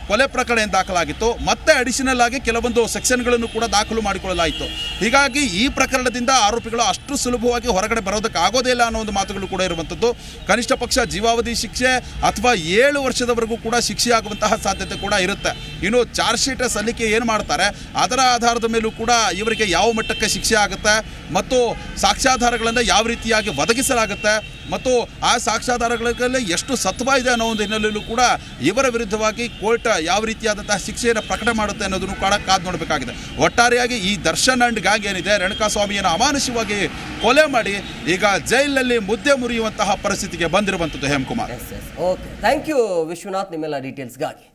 ಕೊಲೆ ಪ್ರಕರಣ ದಾಖಲಾಗಿತ್ತು. ಮತ್ತೆ ಅಡಿಷನಲ್ ಆಗಿ ಕೆಲವೊಂದು ಸೆಕ್ಷನ್ಗಳನ್ನು ಕೂಡ ದಾಖಲು ಮಾಡಿಕೊಳ್ಳಲಾಯಿತು. ಹೀಗಾಗಿ ಈ ಪ್ರಕರಣದಿಂದ ಆರೋಪಿಗಳು ಅಷ್ಟು ಸುಲಭವಾಗಿ ಹೊರಗಡೆ ಬರೋದಕ್ಕೆ ಆಗೋದೇ ಇಲ್ಲ ಅನ್ನೋ ಒಂದು ಮಾತುಗಳು ಕೂಡ ಇರುವಂಥದ್ದು. ಕನಿಷ್ಠ ಪಕ್ಷ ಜೀವಾವಧಿ ಶಿಕ್ಷೆ ಅಥವಾ 7 ವರ್ಷದವರೆಗೂ ಕೂಡ ಶಿಕ್ಷೆ ಆಗುವಂತಹ ಸಾಧ್ಯತೆ ಕೂಡ ಇರುತ್ತೆ. ಇನ್ನು ಚಾರ್ಜ್ ಶೀಟ್ ಸಲ್ಲಿಕೆ ಏನು ಮಾಡ್ತಾರೆ ಅದರ ಆಧಾರದ ಮೇಲೂ ಕೂಡ ಇವರಿಗೆ ಯಾವ ಮಟ್ಟಕ್ಕೆ ಶಿಕ್ಷೆ ಆಗುತ್ತೆ ಮತ್ತು ಸಾಕ್ಷ್ಯಾಧಾರಗಳನ್ನು ಯಾವ ರೀತಿಯಾಗಿ ಒದಗಿಸಲಾಗುತ್ತೆ ಮತ್ತು ಆ ಸಾಕ್ಷ್ಯಾಧಾರಗಳಲ್ಲಿ ಎಷ್ಟು ಸತ್ವ ಇದೆ ಅನ್ನೋ ಒಂದು ಹಿನ್ನೆಲೆಯಲ್ಲೂ ಕೂಡ ಇವರ ವಿರುದ್ಧವಾಗಿ ಕೋರ್ಟ್ ಯಾವ ರೀತಿಯಾದಂತಹ ಶಿಕ್ಷೆಯನ್ನು ಪ್ರಕಟ ಮಾಡುತ್ತೆ ಅನ್ನೋದನ್ನು ಕೂಡ ಕಾದು ನೋಡಬೇಕಾಗಿದೆ. ಒಟ್ಟಾರೆಯಾಗಿ ಈ ದರ್ಶನ್ ಅಂಡ್ ಗ್ಯಾಂಗ್ ಏನಿದೆ ರೇಣುಕಾಸ್ವಾಮಿಯನ್ನು ಅಮಾನುಷವಾಗಿ ಕೊಲೆ ಮಾಡಿ ಈಗ ಜೈಲಿನಲ್ಲಿ ಮುದ್ದೆ ಮುರಿಯುವಂತಹ ಪರಿಸ್ಥಿತಿಗೆ ಬಂದಿರುವಂಥದ್ದು. Hemakumar, okay, thank you Vishwanath ನಿಮ್ಮೆಲ್ಲ ಡೀಟೇಲ್ಸ್ಗಾಗಿ.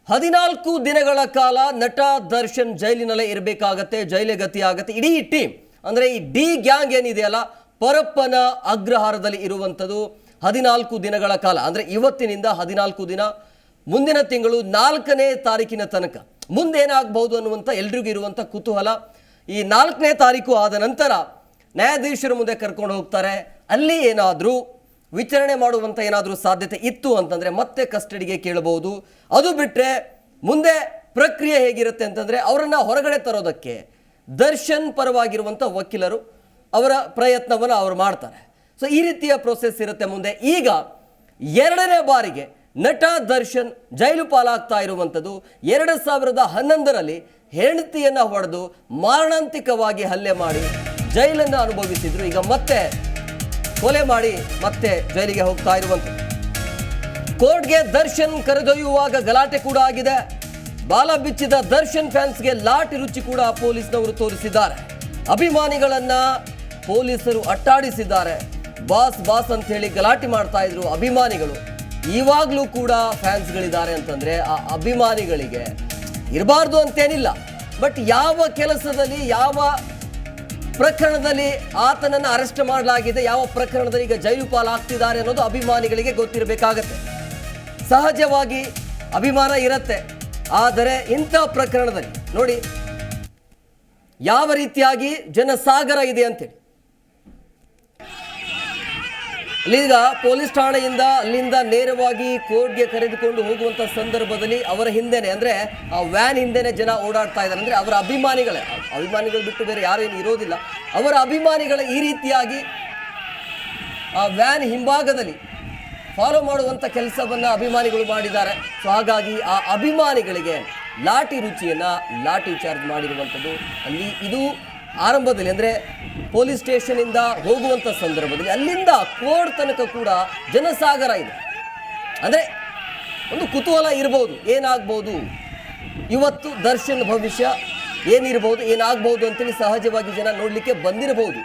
14 ದಿನಗಳ ಕಾಲ ನಟ ದರ್ಶನ್ ಜೈಲಿನಲ್ಲೇ ಇರಬೇಕಾಗತ್ತೆ, ಜೈಲೇ ಗತಿ ಆಗತ್ತೆ. ಇಡೀ ಟೀಮ್ ಅಂದರೆ ಈ ಡಿ ಗ್ಯಾಂಗ್ ಏನಿದೆಯಲ್ಲ ಪರಪ್ಪನ ಅಗ್ರಹಾರದಲ್ಲಿ ಇರುವಂಥದ್ದು 14 ದಿನಗಳ ಕಾಲ. ಅಂದರೆ ಇವತ್ತಿನಿಂದ 14 ದಿನ, ಮುಂದಿನ ತಿಂಗಳು 4ನೇ ತಾರೀಕಿನ ತನಕ ಮುಂದೇನಾಗಬಹುದು ಅನ್ನುವಂಥ ಎಲ್ರಿಗೂ ಇರುವಂಥ ಕುತೂಹಲ. ಈ 4ನೇ ತಾರೀಕು ಆದ ನಂತರ ನ್ಯಾಯಾಧೀಶರ ಮುಂದೆ ಕರ್ಕೊಂಡು ಹೋಗ್ತಾರೆ. ಅಲ್ಲಿ ಏನಾದರೂ ವಿಚಾರಣೆ ಮಾಡುವಂಥ ಏನಾದರೂ ಸಾಧ್ಯತೆ ಇತ್ತು ಅಂತಂದರೆ ಮತ್ತೆ ಕಸ್ಟಡಿಗೆ ಕೇಳಬಹುದು. ಅದು ಬಿಟ್ಟರೆ ಮುಂದೆ ಪ್ರಕ್ರಿಯೆ ಹೇಗಿರುತ್ತೆ ಅಂತಂದರೆ ಅವರನ್ನು ಹೊರಗಡೆ ತರೋದಕ್ಕೆ ದರ್ಶನ್ ಪರವಾಗಿರುವಂಥ ವಕೀಲರು ಅವರ ಪ್ರಯತ್ನವನ್ನು ಅವರು ಮಾಡ್ತಾರೆ. ಸೊ ಈ ರೀತಿಯ ಪ್ರೊಸೆಸ್ ಇರುತ್ತೆ ಮುಂದೆ. ಈಗ 2ನೇ ಬಾರಿಗೆ ನಟ ದರ್ಶನ್ ಜೈಲು ಪಾಲಾಗ್ತಾ ಇರುವಂಥದ್ದು 2011ರಲ್ಲಿ ಹೆಂಡತಿಯನ್ನು ಹೊಡೆದು ಮಾರಣಾಂತಿಕವಾಗಿ ಹಲ್ಲೆ ಮಾಡಿ ಜೈಲನ್ನು ಅನುಭವಿಸಿದ್ರು. ಈಗ ಮತ್ತೆ ಕೊಲೆ ಮಾಡಿ ಮತ್ತೆ ಜೈಲಿಗೆ ಹೋಗ್ತಾ ಇರುವಂಥದ್ದು. ಕೋರ್ಟ್ಗೆ ದರ್ಶನ್ ಕರೆದೊಯ್ಯುವಾಗ ಗಲಾಟೆ ಕೂಡ ಆಗಿದೆ. ಬಾಲ ಬಿಚ್ಚಿದ ದರ್ಶನ್ ಫ್ಯಾನ್ಸ್ಗೆ ಲಾಠಿ ರುಚಿ ಕೂಡ ಪೊಲೀಸ್ನವರು ತೋರಿಸಿದ್ದಾರೆ. ಅಭಿಮಾನಿಗಳನ್ನ ಪೊಲೀಸರು ಅಟ್ಟಾಡಿಸಿದ್ದಾರೆ. ಬಾಸ್ ಬಾಸ್ ಅಂತ ಹೇಳಿ ಗಲಾಟೆ ಮಾಡ್ತಾ ಇದ್ರು ಅಭಿಮಾನಿಗಳು. ಇವಾಗಲೂ ಕೂಡ ಫ್ಯಾನ್ಸ್ಗಳಿದ್ದಾರೆ ಅಂತಂದರೆ ಆ ಅಭಿಮಾನಿಗಳಿಗೆ ಇರಬಾರ್ದು ಅಂತೇನಿಲ್ಲ. ಬಟ್ ಯಾವ ಕೆಲಸದಲ್ಲಿ, ಯಾವ ಪ್ರಕರಣದಲ್ಲಿ ಆತನನ್ನು ಅರೆಸ್ಟ್ ಮಾಡಲಾಗಿದೆ, ಯಾವ ಪ್ರಕರಣದಲ್ಲಿ ಈಗ ಜೈಲು ಪಾಲಾಗ್ತಿದ್ದಾರೆ ಅನ್ನೋದು ಅಭಿಮಾನಿಗಳಿಗೆ ಗೊತ್ತಿರಬೇಕಾಗತ್ತೆ. ಸಹಜವಾಗಿ ಅಭಿಮಾನ ಇರುತ್ತೆ, ಆದರೆ ಇಂಥ ಪ್ರಕರಣದಲ್ಲಿ ನೋಡಿ ಯಾವ ರೀತಿಯಾಗಿ ಜನಸಾಗರ ಇದೆ ಅಂತೇಳಿ. ಈಗ ಪೊಲೀಸ್ ಠಾಣೆಯಿಂದ ಅಲ್ಲಿಂದ ನೇರವಾಗಿ ಕೋರ್ಟ್ಗೆ ಕರೆದುಕೊಂಡು ಹೋಗುವಂಥ ಸಂದರ್ಭದಲ್ಲಿ ಅವರ ಹಿಂದೆನೆ, ಅಂದರೆ ಆ ವ್ಯಾನ್ ಹಿಂದೆನೆ ಜನ ಓಡಾಡ್ತಾ ಇದ್ದಾರೆ. ಅಂದರೆ ಅವರ ಅಭಿಮಾನಿಗಳು ಬಿಟ್ಟು ಬೇರೆ ಯಾರು ಏನು ಇರೋದಿಲ್ಲ. ಅವರ ಅಭಿಮಾನಿಗಳ ಈ ರೀತಿಯಾಗಿ ಆ ವ್ಯಾನ್ ಹಿಂಭಾಗದಲ್ಲಿ ಫಾಲೋ ಮಾಡುವಂಥ ಕೆಲಸವನ್ನು ಅಭಿಮಾನಿಗಳು ಮಾಡಿದ್ದಾರೆ. ಸೊ ಹಾಗಾಗಿ ಆ ಅಭಿಮಾನಿಗಳಿಗೆ ಲಾಠಿ ರುಚಿಯನ್ನು ಲಾಠಿ ಚಾರ್ಜ್ ಮಾಡಿರುವಂಥದ್ದು ಅಲ್ಲಿ ಇದು ಆರಂಭದಲ್ಲಿ, ಅಂದರೆ ಪೊಲೀಸ್ ಸ್ಟೇಷನಿಂದ ಹೋಗುವಂಥ ಸಂದರ್ಭದಲ್ಲಿ ಅಲ್ಲಿಂದ ಕೋರ್ಟ್ ತನಕ ಕೂಡ ಜನಸಾಗರ ಇದೆ. ಅಂದರೆ ಒಂದು ಕುತೂಹಲ ಇರ್ಬೋದು, ಏನಾಗ್ಬೋದು ಇವತ್ತು ದರ್ಶನ್ ಭವಿಷ್ಯ ಏನಿರ್ಬೋದು, ಏನಾಗ್ಬೋದು ಅಂತೇಳಿ ಸಹಜವಾಗಿ ಜನ ನೋಡಲಿಕ್ಕೆ ಬಂದಿರಬಹುದು.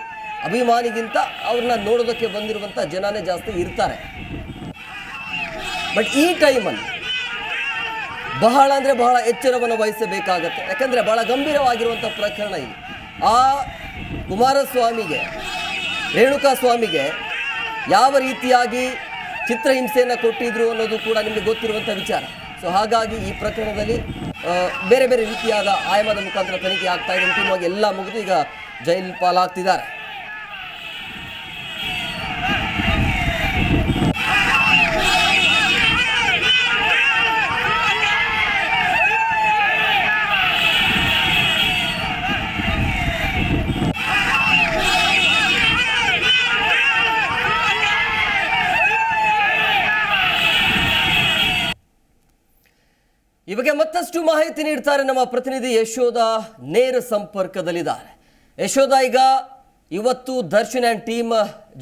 ಅಭಿಮಾನಿಗಿಂತ ಅವ್ರನ್ನ ನೋಡೋದಕ್ಕೆ ಬಂದಿರುವಂಥ ಜನನೇ ಜಾಸ್ತಿ ಇರ್ತಾರೆ. ಬಟ್ ಈ ಟೈಮಲ್ಲಿ ಬಹಳ ಅಂದರೆ ಬಹಳ ಎಚ್ಚರವನ್ನು ವಹಿಸಬೇಕಾಗತ್ತೆ. ಯಾಕಂದರೆ ಬಹಳ ಗಂಭೀರವಾಗಿರುವಂಥ ಪ್ರಕರಣ ಇದು. ಆ ಕುಮಾರಸ್ವಾಮಿಗೆ, ರೇಣುಕಾ ಸ್ವಾಮಿಗೆ ಯಾವ ರೀತಿಯಾಗಿ ಚಿತ್ರಹಿಂಸೆಯನ್ನು ಕೊಟ್ಟಿದ್ರು ಅನ್ನೋದು ಕೂಡ ನಿಮಗೆ ಗೊತ್ತಿರುವಂಥ ವಿಚಾರ. ಸೊ ಹಾಗಾಗಿ ಈ ಪ್ರಕರಣದಲ್ಲಿ ಬೇರೆ ಬೇರೆ ರೀತಿಯಾದ ಆಯಾಮದ ಮುಖಾಂತರ ತನಿಖೆ ಆಗ್ತಾ ಇದೆ. ಅಂತಿಮವಾಗಿ ಎಲ್ಲ ಮುಗಿದು ಈಗ ಜೈಲು ಪಾಲಾಗ್ತಿದ್ದಾರೆ. ಈ ಬಗ್ಗೆ ಮತ್ತಷ್ಟು ಮಾಹಿತಿ ನೀಡ್ತಾರೆ ನಮ್ಮ ಪ್ರತಿನಿಧಿ ಯಶೋಧ, ನೇರ ಸಂಪರ್ಕದಲ್ಲಿದ್ದಾರೆ. ಯಶೋಧ, ಈಗ ಇವತ್ತು ದರ್ಶನ್ ಆ್ಯಂಡ್ ಟೀಮ್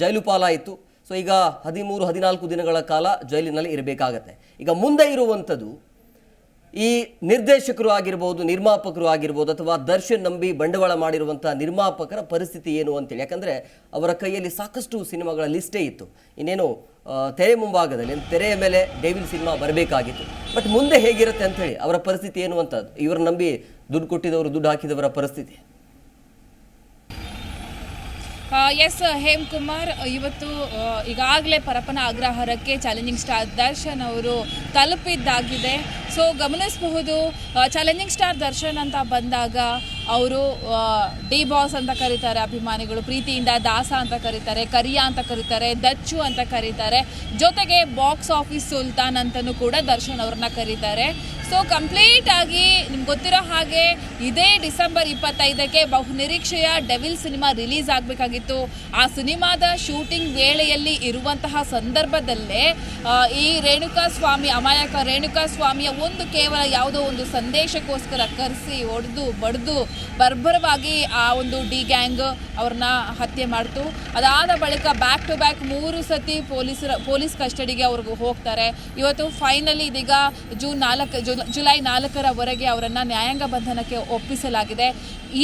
ಜೈಲು ಪಾಲಾಯಿತು. ಸೊ ಈಗ 13-14 ದಿನಗಳ ಕಾಲ ಜೈಲಿನಲ್ಲಿ ಇರಬೇಕಾಗತ್ತೆ. ಈಗ ಮುಂದೆ ಇರುವಂಥದ್ದು ಈ ನಿರ್ದೇಶಕರು ಆಗಿರ್ಬೋದು, ನಿರ್ಮಾಪಕರು ಆಗಿರ್ಬೋದು, ಅಥವಾ ದರ್ಶನ್ ನಂಬಿ ಬಂಡವಾಳ ಮಾಡಿರುವಂಥ ನಿರ್ಮಾಪಕರ ಪರಿಸ್ಥಿತಿ ಏನು ಅಂತೇಳಿ. ಯಾಕಂದರೆ ಅವರ ಕೈಯಲ್ಲಿ ಸಾಕಷ್ಟು ಸಿನಿಮಾಗಳ ಲಿಸ್ಟೇ ಇತ್ತು. ಇನ್ನೇನು ತೆರೆ ಮುಂಭಾಗದಲ್ಲಿ, ತೆರೆಯ ಮೇಲೆ ಡೆವಿಲ್ ಸಿನಿಮಾ ಬರಬೇಕಾಗಿತ್ತು. ಬಟ್ ಮುಂದೆ ಹೇಗಿರುತ್ತೆ ಅಂಥೇಳಿ ಅವರ ಪರಿಸ್ಥಿತಿ ಏನು ಅಂತ, ಇವ್ರ ನಂಬಿ ದುಡ್ಡು ಕೊಟ್ಟಿದ್ದವರು, ದುಡ್ಡು ಹಾಕಿದವರ ಪರಿಸ್ಥಿತಿ. ಎಸ್ ಹೇಮಕುಮಾರ್, ಇವತ್ತು ಈಗಾಗಲೇ ಪರಪ್ಪನ ಅಗ್ರಹಾರಕ್ಕೆ ಚಾಲೆಂಜಿಂಗ್ ಸ್ಟಾರ್ ದರ್ಶನ್ ಅವರು ತಲುಪಿದ್ದಾಗಿದೆ. ಸೊ ಗಮನಿಸಬಹುದು, ಚಾಲೆಂಜಿಂಗ್ ಸ್ಟಾರ್ ದರ್ಶನ್ ಅಂತ ಬಂದಾಗ ಅವರು ಡಿ ಬಾಸ್ ಅಂತ ಕರೀತಾರೆ ಅಭಿಮಾನಿಗಳು, ಪ್ರೀತಿಯಿಂದ ದಾಸ ಅಂತ ಕರೀತಾರೆ, ಕರಿಯ ಅಂತ ಕರೀತಾರೆ, ದಚ್ಚು ಅಂತ ಕರೀತಾರೆ, ಜೊತೆಗೆ ಬಾಕ್ಸ್ ಆಫೀಸ್ ಸುಲ್ತಾನ್ ಅಂತಲೂ ಕೂಡ ದರ್ಶನ್ ಅವ್ರನ್ನ ಕರೀತಾರೆ. ಸೊ ಕಂಪ್ಲೀಟ್ ಆಗಿ ನಿಮ್ಗೆ ಗೊತ್ತಿರೋ ಹಾಗೆ ಇದೇ ಡಿಸೆಂಬರ್ 25ಕ್ಕೆ ಬಹುನಿರೀಕ್ಷೆಯ ಡೆವಿಲ್ ಸಿನಿಮಾ ರಿಲೀಸ್ ಆಗಬೇಕಾಗಿತ್ತು. ಆ ಸಿನಿಮಾದ ಶೂಟಿಂಗ್ ವೇಳೆಯಲ್ಲಿ ಇರುವಂತಹ ಸಂದರ್ಭದಲ್ಲೇ ಈ ರೇಣುಕಾ ಸ್ವಾಮಿ, ಅಮಾಯಕ ರೇಣುಕಾ ಸ್ವಾಮಿಯ ಕೇವಲ ಯಾವುದೋ ಒಂದು ಸಂದೇಶಕ್ಕೋಸ್ಕರ ಕರೆಸಿ ಹೊಡೆದು ಬಡ್ದು ಬರ್ಬರವಾಗಿ ಆ ಒಂದು ಡಿ ಗ್ಯಾಂಗ್ ಅವ್ರನ್ನ ಹತ್ಯೆ ಮಾಡ್ತು. ಅದಾದ ಬಳಿಕ ಬ್ಯಾಕ್ ಟು ಬ್ಯಾಕ್ 3 ಸತಿ ಪೊಲೀಸ್ ಕಸ್ಟಡಿಗೆ ಅವ್ರಿಗೆ ಹೋಗ್ತಾರೆ. ಇವತ್ತು ಫೈನಲಿ ಇದೀಗ ಜುಲೈ 4ರವರೆಗೆ ಅವರನ್ನು ನ್ಯಾಯಾಂಗ ಬಂಧನಕ್ಕೆ ಒಪ್ಪಿಸಲಾಗಿದೆ.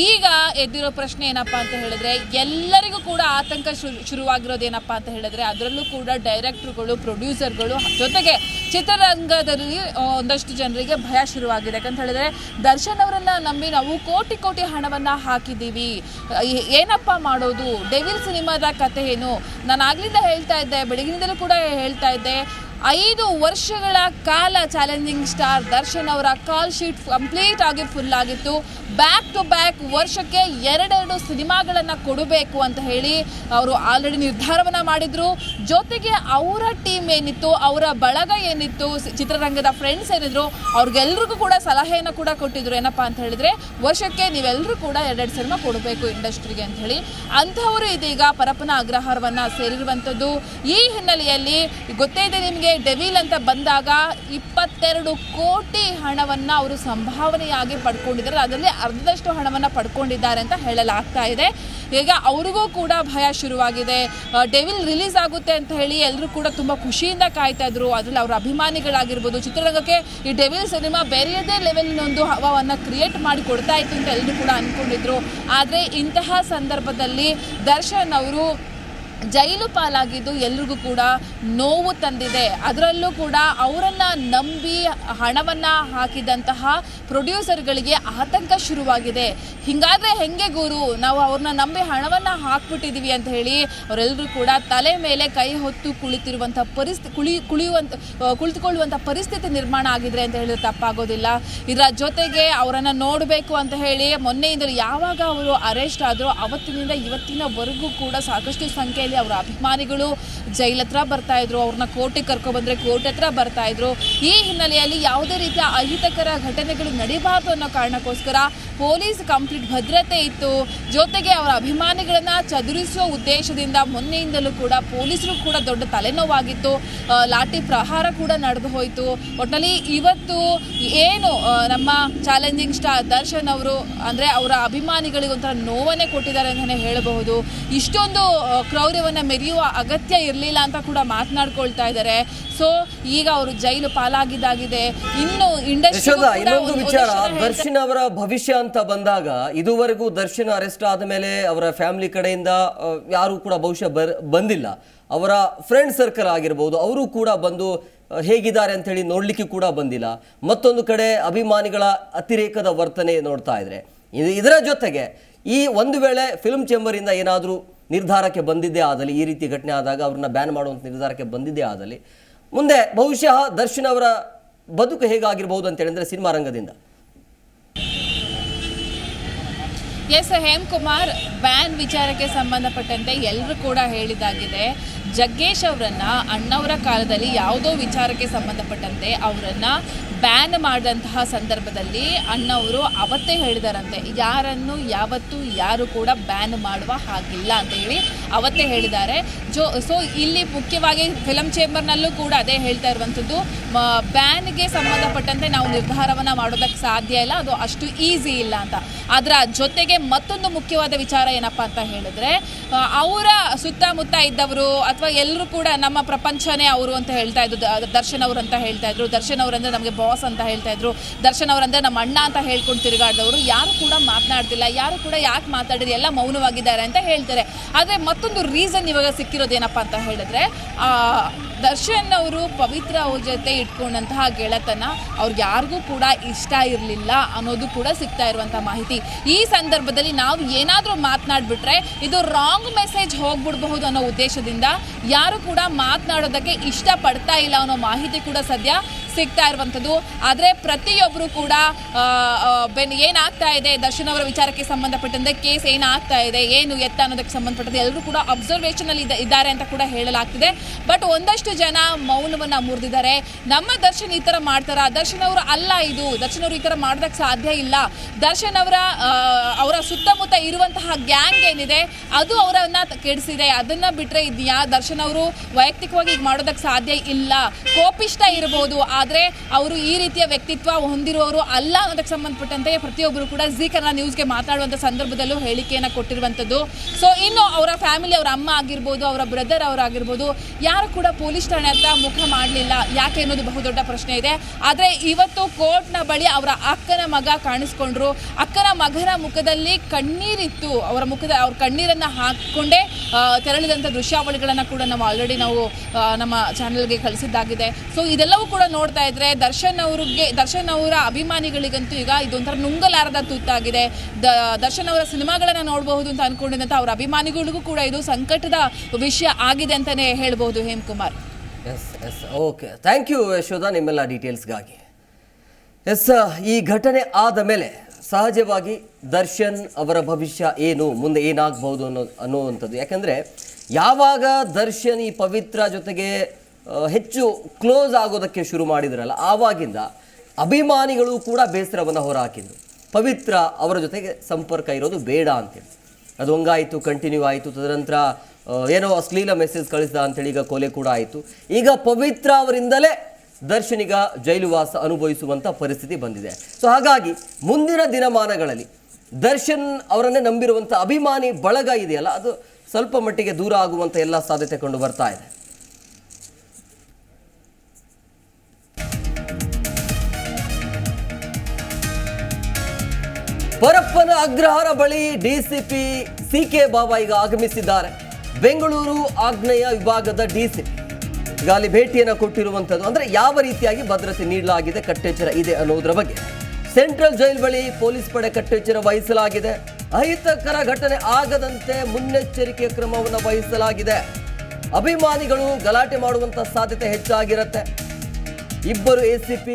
ಈಗ ಎದ್ದಿರೋ ಪ್ರಶ್ನೆ ಏನಪ್ಪ ಅಂತ ಹೇಳಿದ್ರೆ, ಎಲ್ಲರಿಗೂ ಕೂಡ ಆತಂಕ ಶುರುವಾಗಿರೋದೇನಪ್ಪ ಅಂತ ಹೇಳಿದ್ರೆ, ಅದರಲ್ಲೂ ಕೂಡ ಡೈರೆಕ್ಟರ್ಗಳು, ಪ್ರೊಡ್ಯೂಸರ್ಗಳು, ಜೊತೆಗೆ ಚಿತ್ರರಂಗದಲ್ಲಿ ಒಂದಷ್ಟು ಜನರಿಗೆ ಭಯ ಶುರುವಾಗಿದೆ. ಯಾಕಂತ ಹೇಳಿದ್ರೆ, ದರ್ಶನ್ ಅವರನ್ನ ನಂಬಿ ನಾವು ಕೋಟಿ ಹಣವನ್ನು ಹಾಕಿದ್ದೀವಿ, ಏನಪ್ಪ ಮಾಡೋದು, ಡೆವಿಲ್ ಸಿನಿಮಾದ ಕತೆ ಏನು? ನಾನು ಆಗ್ಲಿಂದ ಹೇಳ್ತಾ ಇದ್ದೆ, ಬೆಳಗಿನಿಂದಲೂ ಕೂಡ ಹೇಳ್ತಾ ಇದ್ದೆ, 5 ವರ್ಷಗಳ ಕಾಲ ಚಾಲೆಂಜಿಂಗ್ ಸ್ಟಾರ್ ದರ್ಶನ್ ಅವರ ಕಾಲ್ ಶೀಟ್ ಕಂಪ್ಲೀಟ್ ಆಗಿ ಫುಲ್ ಆಗಿತ್ತು. ಬ್ಯಾಕ್ ಟು ಬ್ಯಾಕ್ ವರ್ಷಕ್ಕೆ 2 ಸಿನಿಮಾಗಳನ್ನು ಕೊಡಬೇಕು ಅಂತ ಹೇಳಿ ಅವರು ಆಲ್ರೆಡಿ ನಿರ್ಧಾರವನ್ನು ಮಾಡಿದ್ರು. ಜೊತೆಗೆ ಅವರ ಟೀಮ್ ಏನಿತ್ತು, ಅವರ ಬಳಗ ಏನಿತ್ತು, ಚಿತ್ರರಂಗದ ಫ್ರೆಂಡ್ಸ್ ಏನಿದ್ರು, ಅವ್ರಿಗೆಲ್ರಿಗೂ ಕೂಡ ಸಲಹೆಯನ್ನು ಕೂಡ ಕೊಟ್ಟಿದ್ರು. ಏನಪ್ಪ ಅಂತ ಹೇಳಿದ್ರೆ, ವರ್ಷಕ್ಕೆ ನೀವೆಲ್ಲರೂ ಕೂಡ 2 ಸಿನಿಮಾ ಕೊಡಬೇಕು ಇಂಡಸ್ಟ್ರಿಗೆ ಅಂತ ಹೇಳಿ. ಅಂಥವರು ಇದೀಗ ಪರಪ್ಪನ ಅಗ್ರಹಾರವನ್ನು ಸೇರಿರುವಂಥದ್ದು. ಈ ಹಿನ್ನೆಲೆಯಲ್ಲಿ ಗೊತ್ತೇ ಇದೆ ನಿಮಗೆ, ಡೆವಿಲ್ ಅಂತ ಬಂದಾಗ 22 ಕೋಟಿ ಹಣವನ್ನು ಅವರು ಸಂಭಾವನೆಯಾಗಿ ಪಡ್ಕೊಂಡಿದ್ದಾರೆ. ಅದರಲ್ಲಿ ಅರ್ಧದಷ್ಟು ಹಣವನ್ನು ಪಡ್ಕೊಂಡಿದ್ದಾರೆ ಅಂತ ಹೇಳಲಾಗ್ತಾ ಇದೆ. ಈಗ ಅವ್ರಿಗೂ ಕೂಡ ಭಯ ಶುರುವಾಗಿದೆ. ಡೆವಿಲ್ ರಿಲೀಸ್ ಆಗುತ್ತೆ ಅಂತ ಹೇಳಿ ಎಲ್ಲರೂ ಕೂಡ ತುಂಬ ಖುಷಿಯಿಂದ ಕಾಯ್ತಾ ಇದ್ರು. ಅದರಲ್ಲಿ ಅವರ ಅಭಿಮಾನಿಗಳಾಗಿರ್ಬೋದು, ಚಿತ್ರರಂಗಕ್ಕೆ ಈ ಡೆವಿಲ್ ಸಿನಿಮಾ ಬೇರೆಯದೇ ಲೆವೆಲ್ನ ಒಂದು ಹವಾವನ್ನು ಕ್ರಿಯೇಟ್ ಮಾಡಿ ಕೊಡ್ತಾ ಇತ್ತು ಅಂತ ಎಲ್ಲರೂ ಕೂಡ ಅಂದ್ಕೊಂಡಿದ್ರು. ಆದರೆ ಇಂತಹ ಸಂದರ್ಭದಲ್ಲಿ ದರ್ಶನ್ ಅವರು ಜೈಲು ಪಾಲಾಗಿದ್ದು ಎಲ್ರಿಗೂ ಕೂಡ ನೋವು ತಂದಿದೆ. ಅದರಲ್ಲೂ ಕೂಡ ಅವರನ್ನು ನಂಬಿ ಹಣವನ್ನು ಹಾಕಿದಂತಹ ಪ್ರೊಡ್ಯೂಸರ್ಗಳಿಗೆ ಆತಂಕ ಶುರುವಾಗಿದೆ. ಹಿಂಗಾದರೆ ಹೆಂಗೆ ಗುರು, ನಾವು ಅವ್ರನ್ನ ನಂಬಿ ಹಣವನ್ನು ಹಾಕ್ಬಿಟ್ಟಿದ್ದೀವಿ ಅಂತ ಹೇಳಿ ಅವರೆಲ್ಲರೂ ಕೂಡ ತಲೆ ಮೇಲೆ ಕೈ ಹೊತ್ತು ಕುಳಿತಿರುವಂಥ ಕುಳಿತುಕೊಳ್ಳುವಂಥ ಪರಿಸ್ಥಿತಿ ನಿರ್ಮಾಣ ಆಗಿದೆ ಅಂತ ಹೇಳಿದ್ರೆ ತಪ್ಪಾಗೋದಿಲ್ಲ. ಇದರ ಜೊತೆಗೆ ಅವರನ್ನು ನೋಡಬೇಕು ಅಂತ ಹೇಳಿ ಮೊನ್ನೆಯಿಂದಲೂ ಯಾವಾಗ ಅವರು ಅರೆಸ್ಟ್ ಆದರೂ ಅವತ್ತಿನಿಂದ ಇವತ್ತಿನವರೆಗೂ ಕೂಡ ಸಾಕಷ್ಟು ಸಂಖ್ಯೆಯಲ್ಲಿ ಅವರ ಅಭಿಮಾನಿಗಳು ಜೈಲ್ ಹತ್ರ ಬರ್ತಾ ಇದ್ರು, ಅವ್ರನ್ನ ಕೋರ್ಟಿಗೆ ಕರ್ಕೊಬಂದ್ರೆ ಕೋರ್ಟ್ ಹತ್ರ ಬರ್ತಾ ಇದ್ರು. ಈ ಹಿನ್ನೆಲೆಯಲ್ಲಿ ಯಾವುದೇ ರೀತಿಯ ಅಹಿತಕರ ಘಟನೆಗಳು ನಡೀಬಾರ್ದು ಅನ್ನೋ ಕಾರಣಕ್ಕೋಸ್ಕರ ಪೊಲೀಸ್ ಕಂಪ್ಲೀಟ್ ಭದ್ರತೆ ಇತ್ತು. ಜೊತೆಗೆ ಅವರ ಅಭಿಮಾನಿಗಳನ್ನ ಚದುರಿಸುವ ಉದ್ದೇಶದಿಂದ ಮೊನ್ನೆಯಿಂದಲೂ ಕೂಡ ಪೊಲೀಸರು ಕೂಡ ದೊಡ್ಡ ತಲೆನೋವಾಗಿತ್ತು. ಲಾಠಿ ಪ್ರಹಾರ ಕೂಡ ನಡೆದು ಹೋಯಿತು. ಒಟ್ಟಿನಲ್ಲಿ ಇವತ್ತು ಏನು ನಮ್ಮ ಚಾಲೆಂಜಿಂಗ್ ಸ್ಟಾರ್ ದರ್ಶನ್ ಅವರು ಅಂದರೆ ಅವರ ಅಭಿಮಾನಿಗಳಿಗೆ ಒಂಥರ ನೋವನ್ನೇ ಕೊಟ್ಟಿದ್ದಾರೆ ಅಂತಲೇ ಹೇಳಬಹುದು. ಇಷ್ಟೊಂದು ಕ್ರೌರ್ಯವನ್ನು ಮೆರೆಯುವ ಅಗತ್ಯ ಇರಲಿಲ್ಲ ಅಂತ ಕೂಡ ಮಾತನಾಡ್ಕೊಳ್ತಾ ಇದ್ದಾರೆ. ಸೊ ಈಗ ಅವರು ಜೈಲು ಪಾಲಾಗಿದ್ದಾಗಿದೆ. ಇನ್ನು ಇನ್ನೊಂದು ವಿಚಾರ, ದರ್ಶನ್ ಅವರ ಭವಿಷ್ಯ ಅಂತ ಬಂದಾಗ ಇದುವರೆಗೂ ದರ್ಶನ್ ಅರೆಸ್ಟ್ ಆದ ಮೇಲೆ ಅವರ ಫ್ಯಾಮಿಲಿ ಕಡೆಯಿಂದ ಯಾರು ಕೂಡ ಬಹುಶಃ ಬಂದಿಲ್ಲ. ಅವರ ಫ್ರೆಂಡ್ ಸರ್ಕಲ್ ಆಗಿರ್ಬೋದು, ಅವರು ಕೂಡ ಬಂದು ಹೇಗಿದ್ದಾರೆ ಅಂತ ಹೇಳಿ ನೋಡ್ಲಿಕ್ಕೆ ಕೂಡ ಬಂದಿಲ್ಲ. ಮತ್ತೊಂದು ಕಡೆ ಅಭಿಮಾನಿಗಳ ಅತಿರೇಕದ ವರ್ತನೆ ನೋಡ್ತಾ ಇದ್ರೆ, ಇದರ ಜೊತೆಗೆ ಈ ಒಂದು ವೇಳೆ ಫಿಲ್ಮ್ ಚೇಂಬರ್ ಇಂದ ಏನಾದರೂ ನಿರ್ಧಾರಕ್ಕೆ ಬಂದಿದ್ದೇ ಆದಲ್ಲಿ, ಈ ರೀತಿ ಘಟನೆ ಆದಾಗ ಅವ್ರನ್ನ ಬ್ಯಾನ್ ಮಾಡುವಂಥ ನಿರ್ಧಾರಕ್ಕೆ ಬಂದಿದ್ದೇ ಆದಲ್ಲಿ ಮುಂದೆ ಬಹುಶಃ ದರ್ಶನ್ ಅವರ ಬದುಕು ಹೇಗಾಗಿರ್ಬಹುದು ಅಂತ ಹೇಳಿದ್ರೆ ಸಿನಿಮಾ ರಂಗದಿಂದ. ಎಸ್, ಹೇಮಕುಮಾರ್ ಬ್ಯಾನ್ ವಿಚಾರಕ್ಕೆ ಸಂಬಂಧಪಟ್ಟಂತೆ ಎಲ್ಲರೂ ಕೂಡ ಹೇಳಿದಾಗಿದೆ. ಜಗ್ಗೇಶ್ ಅವರನ್ನ ಅಣ್ಣವರ ಕಾಲದಲ್ಲಿ ಯಾವುದೋ ವಿಚಾರಕ್ಕೆ ಸಂಬಂಧಪಟ್ಟಂತೆ ಅವರನ್ನ ಬ್ಯಾನ್ ಮಾಡಿದಂತಹ ಸಂದರ್ಭದಲ್ಲಿ ಅಣ್ಣವರು ಅವತ್ತೇ ಹೇಳಿದಾರಂತೆ, ಯಾರನ್ನು ಯಾವತ್ತೂ ಯಾರು ಕೂಡ ಬ್ಯಾನ್ ಮಾಡುವ ಹಾಗಿಲ್ಲ ಅಂತ ಹೇಳಿ ಅವತ್ತೇ ಹೇಳಿದ್ದಾರೆ. ಸೊ ಇಲ್ಲಿ ಮುಖ್ಯವಾಗಿ ಫಿಲಮ್ ಚೇಂಬರ್ನಲ್ಲೂ ಕೂಡ ಅದೇ ಹೇಳ್ತಾ ಇರುವಂಥದ್ದು, ಬ್ಯಾನ್ಗೆ ಸಂಬಂಧಪಟ್ಟಂತೆ ನಾವು ನಿರ್ಧಾರವನ್ನು ಮಾಡೋದಕ್ಕೆ ಸಾಧ್ಯ ಇಲ್ಲ, ಅದು ಅಷ್ಟು ಈಸಿ ಇಲ್ಲ ಅಂತ. ಅದರ ಜೊತೆಗೆ ಮತ್ತೊಂದು ಮುಖ್ಯವಾದ ವಿಚಾರ ಏನಪ್ಪ ಅಂತ ಹೇಳಿದ್ರೆ, ಅವರ ಸುತ್ತಮುತ್ತ ಇದ್ದವರು ಅಥವಾ ಎಲ್ಲರೂ ಕೂಡ ನಮ್ಮ ಪ್ರಪಂಚನೇ ಅವರು ಅಂತ ಹೇಳ್ತಾ ಇದ್ರು. ದರ್ಶನ್ ಅವರು ಅಂತ ಹೇಳ್ತಾ ಇದ್ರು, ದರ್ಶನ್ ಅವರಂದ್ರೆ ನಮಗೆ ಬಾಸ್ ಅಂತ ಹೇಳ್ತಾ ಇದ್ರು, ದರ್ಶನ್ ಅವರಂದ್ರೆ ನಮ್ಮ ಅಣ್ಣ ಅಂತ ಹೇಳ್ಕೊಂಡು ತಿರುಗಾಡಿದವರು ಯಾರು ಕೂಡ ಮಾತನಾಡ್ತಿಲ್ಲ, ಯಾರು ಕೂಡ ಯಾಕೆ ಮಾತಾಡಿದ್ರೆ ಎಲ್ಲ ಮೌನವಾಗಿದ್ದಾರೆ ಅಂತ ಹೇಳ್ತಾರೆ. ಆದರೆ ಮತ್ತೊಂದು ರೀಸನ್ ಇವಾಗ ಸಿಕ್ಕಿರೋದೇನಪ್ಪ ಅಂತ ಹೇಳಿದ್ರೆ, ದರ್ಶನ್ ಅವರು ಪವಿತ್ರ ಅವ್ರ ಜೊತೆ ಇಟ್ಕೊಂಡಂತಹ ಗೆಳೆತನ ಅವ್ರಿಗೆ ಯಾರಿಗೂ ಕೂಡ ಇಷ್ಟ ಇರಲಿಲ್ಲ ಅನ್ನೋದು ಕೂಡ ಸಿಗ್ತಾ ಇರುವಂಥ ಮಾಹಿತಿ. ಈ ಸಂದರ್ಭದಲ್ಲಿ ನಾವು ಏನಾದರೂ ಮಾತನಾಡ್ಬಿಟ್ರೆ ಇದು ರಾಂಗ್ ಮೆಸೇಜ್ ಹೋಗ್ಬಿಡ್ಬಹುದು ಅನ್ನೋ ಉದ್ದೇಶದಿಂದ ಯಾರು ಕೂಡ ಮಾತನಾಡೋದಕ್ಕೆ ಇಷ್ಟಪಡ್ತಾ ಇಲ್ಲ ಅನ್ನೋ ಮಾಹಿತಿ ಕೂಡ ಸದ್ಯ ಸಿಗ್ತಾ ಇರುವಂಥದ್ದು. ಆದರೆ ಪ್ರತಿಯೊಬ್ಬರು ಕೂಡ ಏನಾಗ್ತಾ ಇದೆ ದರ್ಶನ್ ಅವರ ವಿಚಾರಕ್ಕೆ ಸಂಬಂಧಪಟ್ಟಂತೆ, ಕೇಸ್ ಏನಾಗ್ತಾ ಇದೆ, ಏನು ಎತ್ತ ಅನ್ನೋದಕ್ಕೆ ಸಂಬಂಧಪಟ್ಟಂತೆ ಎಲ್ಲರೂ ಕೂಡ ಅಬ್ಸರ್ವೇಷನಲ್ಲಿ ಇದ್ದಾರೆ ಅಂತ ಕೂಡ ಹೇಳಲಾಗ್ತಿದೆ. ಬಟ್ ಒಂದಷ್ಟು ಜನ ಮೌನವನ್ನು ಮುರಿದಿದ್ದಾರೆ. ನಮ್ಮ ದರ್ಶನ್ ಈ ಥರ ಮಾಡ್ತಾರ, ದರ್ಶನ್ ಅವರು ಅಲ್ಲ, ಇದು ದರ್ಶನ್ ಅವರು ಈ ಥರ ಮಾಡೋದಕ್ಕೆ ಸಾಧ್ಯ ಇಲ್ಲ, ದರ್ಶನ್ ಅವರ ಸುತ್ತಮುತ್ತ ಇರುವಂತಹ ಗ್ಯಾಂಗ್ ಏನಿದೆ ಅದು ಅವರನ್ನ ಕೆಡಿಸಿದೆ, ಅದನ್ನ ಬಿಟ್ಟರೆ ಇದು ದರ್ಶನ್ ಅವರು ವೈಯಕ್ತಿಕವಾಗಿ ಈಗ ಮಾಡೋದಕ್ಕೆ ಸಾಧ್ಯ ಇಲ್ಲ. ಕೋಪಿಷ್ಟ ಇರಬಹುದು, ಆದರೆ ಅವರು ಈ ರೀತಿಯ ವ್ಯಕ್ತಿತ್ವ ಹೊಂದಿರುವವರು ಅಲ್ಲ ಅನ್ನೋದಕ್ಕೆ ಸಂಬಂಧಪಟ್ಟಂತೆ ಪ್ರತಿಯೊಬ್ಬರು ಕೂಡ ಜೀ ಕನ್ನಡ ನ್ಯೂಸ್ಗೆ ಮಾತನಾಡುವಂಥ ಸಂದರ್ಭದಲ್ಲೂ ಹೇಳಿಕೆಯನ್ನು ಕೊಟ್ಟಿರುವಂಥದ್ದು. ಸೊ ಇನ್ನು ಅವರ ಫ್ಯಾಮಿಲಿ, ಅವರ ಅಮ್ಮ ಆಗಿರ್ಬೋದು, ಅವರ ಬ್ರದರ್ ಅವರಾಗಿರ್ಬೋದು, ಯಾರು ಕೂಡ ಪೊಲೀಸ್ ಠಾಣೆ ಹತ್ರ ಮುಖ ಮಾಡಲಿಲ್ಲ. ಯಾಕೆ ಅನ್ನೋದು ಬಹುದೊಡ್ಡ ಪ್ರಶ್ನೆ ಇದೆ. ಆದರೆ ಇವತ್ತು ಕೋರ್ಟ್ನ ಬಳಿ ಅವರ ಅಕ್ಕನ ಮಗ ಕಾಣಿಸ್ಕೊಂಡ್ರು. ಅಕ್ಕನ ಮಗನ ಮುಖದಲ್ಲಿ ಕಣ್ಣೀರಿತ್ತು. ಅವ್ರ ಕಣ್ಣೀರನ್ನು ಹಾಕಿಕೊಂಡೇ ತೆರಳಿದಂಥ ದೃಶ್ಯಾವಳಿಗಳನ್ನು ಕೂಡ ನಾವು ಆಲ್ರೆಡಿ ನಮ್ಮ ಚಾನೆಲ್ಗೆ ಕಳಿಸಿದ್ದಾಗಿದೆ. ಸೊ ಇದೆಲ್ಲವೂ ಕೂಡ ನೋಡ್ತಾ ಇದ್ರೆ ದರ್ಶನ್ ಅವರ ಅಭಿಮಾನಿಗಳಿಗಂತೂ ಈಗ ಇದೊಂಥರ ನುಂಗಲಾರದ ತುತ್ತಾಗಿದೆ. ದರ್ಶನ್ ಅವರ ಸಿನಿಮಾಗಳನ್ನು ನೋಡಬಹುದು ಅಂತ ಅನ್ಕೊಂಡಿದ್ದಂಥ ಅವರ ಅಭಿಮಾನಿಗಳಿಗೂ ಕೂಡ ಇದು ಸಂಕಟದ ವಿಷಯ ಆಗಿದೆ ಅಂತಾನೆ ಹೇಳ್ಬಹುದು. Hemakumar, okay, thank you Yashoda ನಿಮ್ಮೆಲ್ಲ ಡೀಟೇಲ್ಸ್ಗಾಗಿ. ಈ ಘಟನೆ ಆದ ಮೇಲೆ ಸಹಜವಾಗಿ ದರ್ಶನ್ ಅವರ ಭವಿಷ್ಯ ಏನು, ಮುಂದೆ ಏನಾಗಬಹುದು ಅನ್ನುವಂಥದ್ದು. ಯಾಕಂದರೆ ಯಾವಾಗ ದರ್ಶನ್ ಈ ಪವಿತ್ರ ಜೊತೆಗೆ ಹೆಚ್ಚು ಕ್ಲೋಸ್ ಆಗೋದಕ್ಕೆ ಶುರು ಮಾಡಿದ್ರಲ್ಲ, ಆವಾಗಿಂದ ಅಭಿಮಾನಿಗಳು ಕೂಡ ಬೇಸರವನ್ನು ಹೊರಹಾಕಿದ್ರು. ಪವಿತ್ರ ಅವರ ಜೊತೆಗೆ ಸಂಪರ್ಕ ಇರೋದು ಬೇಡ ಅಂತೇಳಿ ಅದು ಹಂಗಾಯಿತು, ಕಂಟಿನ್ಯೂ ಆಯಿತು. ತದನಂತರ ಏನೋ ಅಶ್ಲೀಲ ಮೆಸೇಜ್ ಕಳಿಸ್ದ ಅಂತೇಳಿ ಈಗ ಕೊಲೆ ಕೂಡ ಆಯಿತು. ಈಗ ಪವಿತ್ರ ಅವರಿಂದಲೇ ದರ್ಶನಿಗ ಜೈಲುವಾಸ ಅನುಭವಿಸುವಂಥ ಪರಿಸ್ಥಿತಿ ಬಂದಿದೆ. ಸೊ ಹಾಗಾಗಿ ಮುಂದಿನ ದಿನಮಾನಗಳಲ್ಲಿ ದರ್ಶನ್ ಅವರನ್ನೇ ನಂಬಿರುವಂಥ ಅಭಿಮಾನಿ ಬಳಗ ಇದೆಯಲ್ಲ, ಅದು ಸ್ವಲ್ಪ ಮಟ್ಟಿಗೆ ದೂರ ಆಗುವಂಥ ಎಲ್ಲ ಸಾಧ್ಯತೆ ಕಂಡು ಬರ್ತಾ ಇದೆ. ಪರಪ್ಪನ ಅಗ್ರಹಾರ ಬಳಿ ಡಿಸಿಪಿ ಸಿ ಕೆ ಬಾಬಾ ಈಗ ಆಗಮಿಸಿದ್ದಾರೆ. ಬೆಂಗಳೂರು ಆಗ್ನೇಯ ವಿಭಾಗದ ಡಿಸಿ ಈಗ ಅಲ್ಲಿ ಭೇಟಿಯನ್ನು ಕೊಟ್ಟಿರುವಂಥದ್ದು. ಅಂದರೆ ಯಾವ ರೀತಿಯಾಗಿ ಭದ್ರತೆ ನೀಡಲಾಗಿದೆ, ಕಟ್ಟೆಚ್ಚರ ಇದೆ ಅನ್ನೋದ್ರ ಬಗ್ಗೆ. ಸೆಂಟ್ರಲ್ ಜೈಲ್ ಬಳಿ ಪೊಲೀಸ್ ಪಡೆ ಕಟ್ಟೆಚ್ಚರ ವಹಿಸಲಾಗಿದೆ. ಅಹಿತಕರ ಘಟನೆ ಆಗದಂತೆ ಮುನ್ನೆಚ್ಚರಿಕೆ ಕ್ರಮವನ್ನು ವಹಿಸಲಾಗಿದೆ. ಅಭಿಮಾನಿಗಳು ಗಲಾಟೆ ಮಾಡುವಂಥ ಸಾಧ್ಯತೆ ಹೆಚ್ಚಾಗಿರುತ್ತೆ. 2 ACP,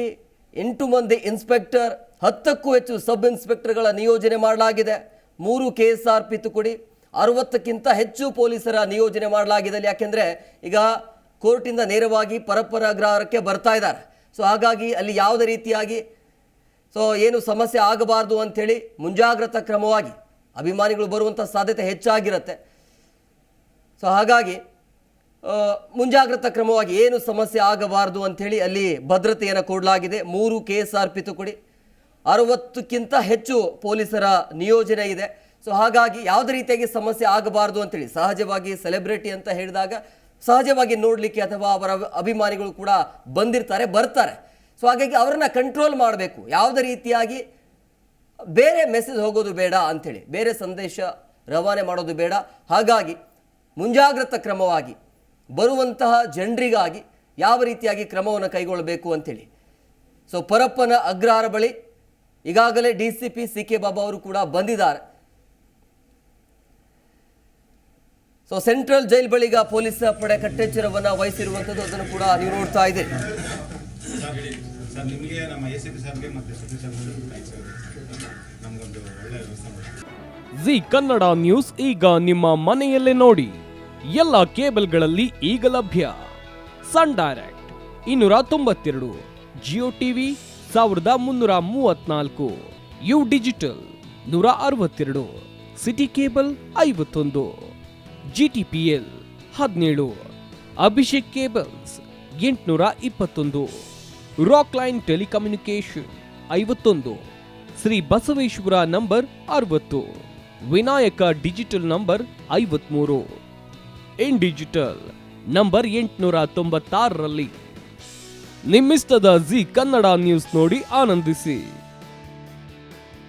8 ಮಂದಿ ಇನ್ಸ್ಪೆಕ್ಟರ್, 10ಕ್ಕೂ ಹೆಚ್ಚು ಸಬ್ ಇನ್ಸ್ಪೆಕ್ಟರ್ಗಳ ನಿಯೋಜನೆ ಮಾಡಲಾಗಿದೆ. 3 KSRP ತುಕಡಿ, 60ಕ್ಕಿಂತ ಹೆಚ್ಚು ಪೊಲೀಸರ ನಿಯೋಜನೆ ಮಾಡಲಾಗಿದೆ. ಯಾಕೆಂದರೆ ಈಗ ಕೋರ್ಟಿಂದ ನೇರವಾಗಿ ಪರಪ್ಪನ ಅಗ್ರಹಾರಕ್ಕೆ ಬರ್ತಾ ಇದ್ದಾರೆ. ಸೊ ಹಾಗಾಗಿ ಅಲ್ಲಿ ಯಾವುದೇ ರೀತಿಯಾಗಿ ಏನು ಸಮಸ್ಯೆ ಆಗಬಾರ್ದು ಅಂಥೇಳಿ ಮುಂಜಾಗ್ರತಾ ಕ್ರಮವಾಗಿ ಅಭಿಮಾನಿಗಳು ಬರುವಂಥ ಸಾಧ್ಯತೆ ಹೆಚ್ಚಾಗಿರುತ್ತೆ. ಸೊ ಹಾಗಾಗಿ ಮುಂಜಾಗ್ರತಾ ಕ್ರಮವಾಗಿ ಏನು ಸಮಸ್ಯೆ ಆಗಬಾರ್ದು ಅಂಥೇಳಿ ಅಲ್ಲಿ ಭದ್ರತೆಯನ್ನು ಕೊಡಲಾಗಿದೆ. 3 KSRP ತುಕಡಿ, 60ಕ್ಕಿಂತ ಹೆಚ್ಚು ಪೊಲೀಸರ ನಿಯೋಜನೆ ಇದೆ. ಸೊ ಹಾಗಾಗಿ ಯಾವುದೇ ರೀತಿಯಾಗಿ ಸಮಸ್ಯೆ ಆಗಬಾರ್ದು ಅಂತೇಳಿ ಸಹಜವಾಗಿ ಸೆಲೆಬ್ರಿಟಿ ಅಂತ ಹೇಳಿದಾಗ ಸಹಜವಾಗಿ ನೋಡಲಿಕ್ಕೆ ಅಥವಾ ಅವರ ಅಭಿಮಾನಿಗಳು ಕೂಡ ಬರ್ತಾರೆ. ಸೊ ಹಾಗಾಗಿ ಅವರನ್ನು ಕಂಟ್ರೋಲ್ ಮಾಡಬೇಕು. ಯಾವುದೇ ರೀತಿಯಾಗಿ ಬೇರೆ ಮೆಸೇಜ್ ಹೋಗೋದು ಬೇಡ ಅಂಥೇಳಿ, ಬೇರೆ ಸಂದೇಶ ರವಾನೆ ಮಾಡೋದು ಬೇಡ. ಹಾಗಾಗಿ ಮುಂಜಾಗ್ರತಾ ಕ್ರಮವಾಗಿ ಬರುವಂತಹ ಜನರಿಗಾಗಿ ಯಾವ ರೀತಿಯಾಗಿ ಕ್ರಮವನ್ನು ಕೈಗೊಳ್ಳಬೇಕು ಅಂಥೇಳಿ. ಸೊ ಪರಪ್ಪನ ಅಗ್ರಹಾರ ಬಳಿ ಈಗಾಗಲೇ DCP CK ಬಾಬಾ ಅವರು ಕೂಡ ಬಂದಿದ್ದಾರೆ. ಸೊ ಸೆಂಟ್ರಲ್ ಜೈಲ್ ಬಳಿಗ ಪೊಲೀಸ್ ಪಡೆ ಕಟ್ಟೆಚ್ಚರವನ್ನು ವಹಿಸಿರುವಂಥದ್ದು, ಅದನ್ನು ಕೂಡ ನೀವು ನೋಡ್ತಾ ಇದ್ದೀರಿ. ಜಿ ಕನ್ನಡ ನ್ಯೂಸ್ ಈಗ ನಿಮ್ಮ ಮನೆಯಲ್ಲೇ ನೋಡಿ. ಎಲ್ಲ ಕೇಬಲ್ಗಳಲ್ಲಿ ಈಗ ಲಭ್ಯ. Sun Direct 292, Jio TV 1334, U digital 162, city cable 51, GTPL 17, Abhishek cables 821, rock line telecommunication 51, Shri Basaveshwara number 60, Vinayaka digital number 53, in digital number 896ರಲ್ಲಿ. ನಿಮ್ಮಿಸ್ತದ ಜಿ ಕನ್ನಡ ನ್ಯೂಸ್ ನೋಡಿ ಆನಂದಿಸಿ.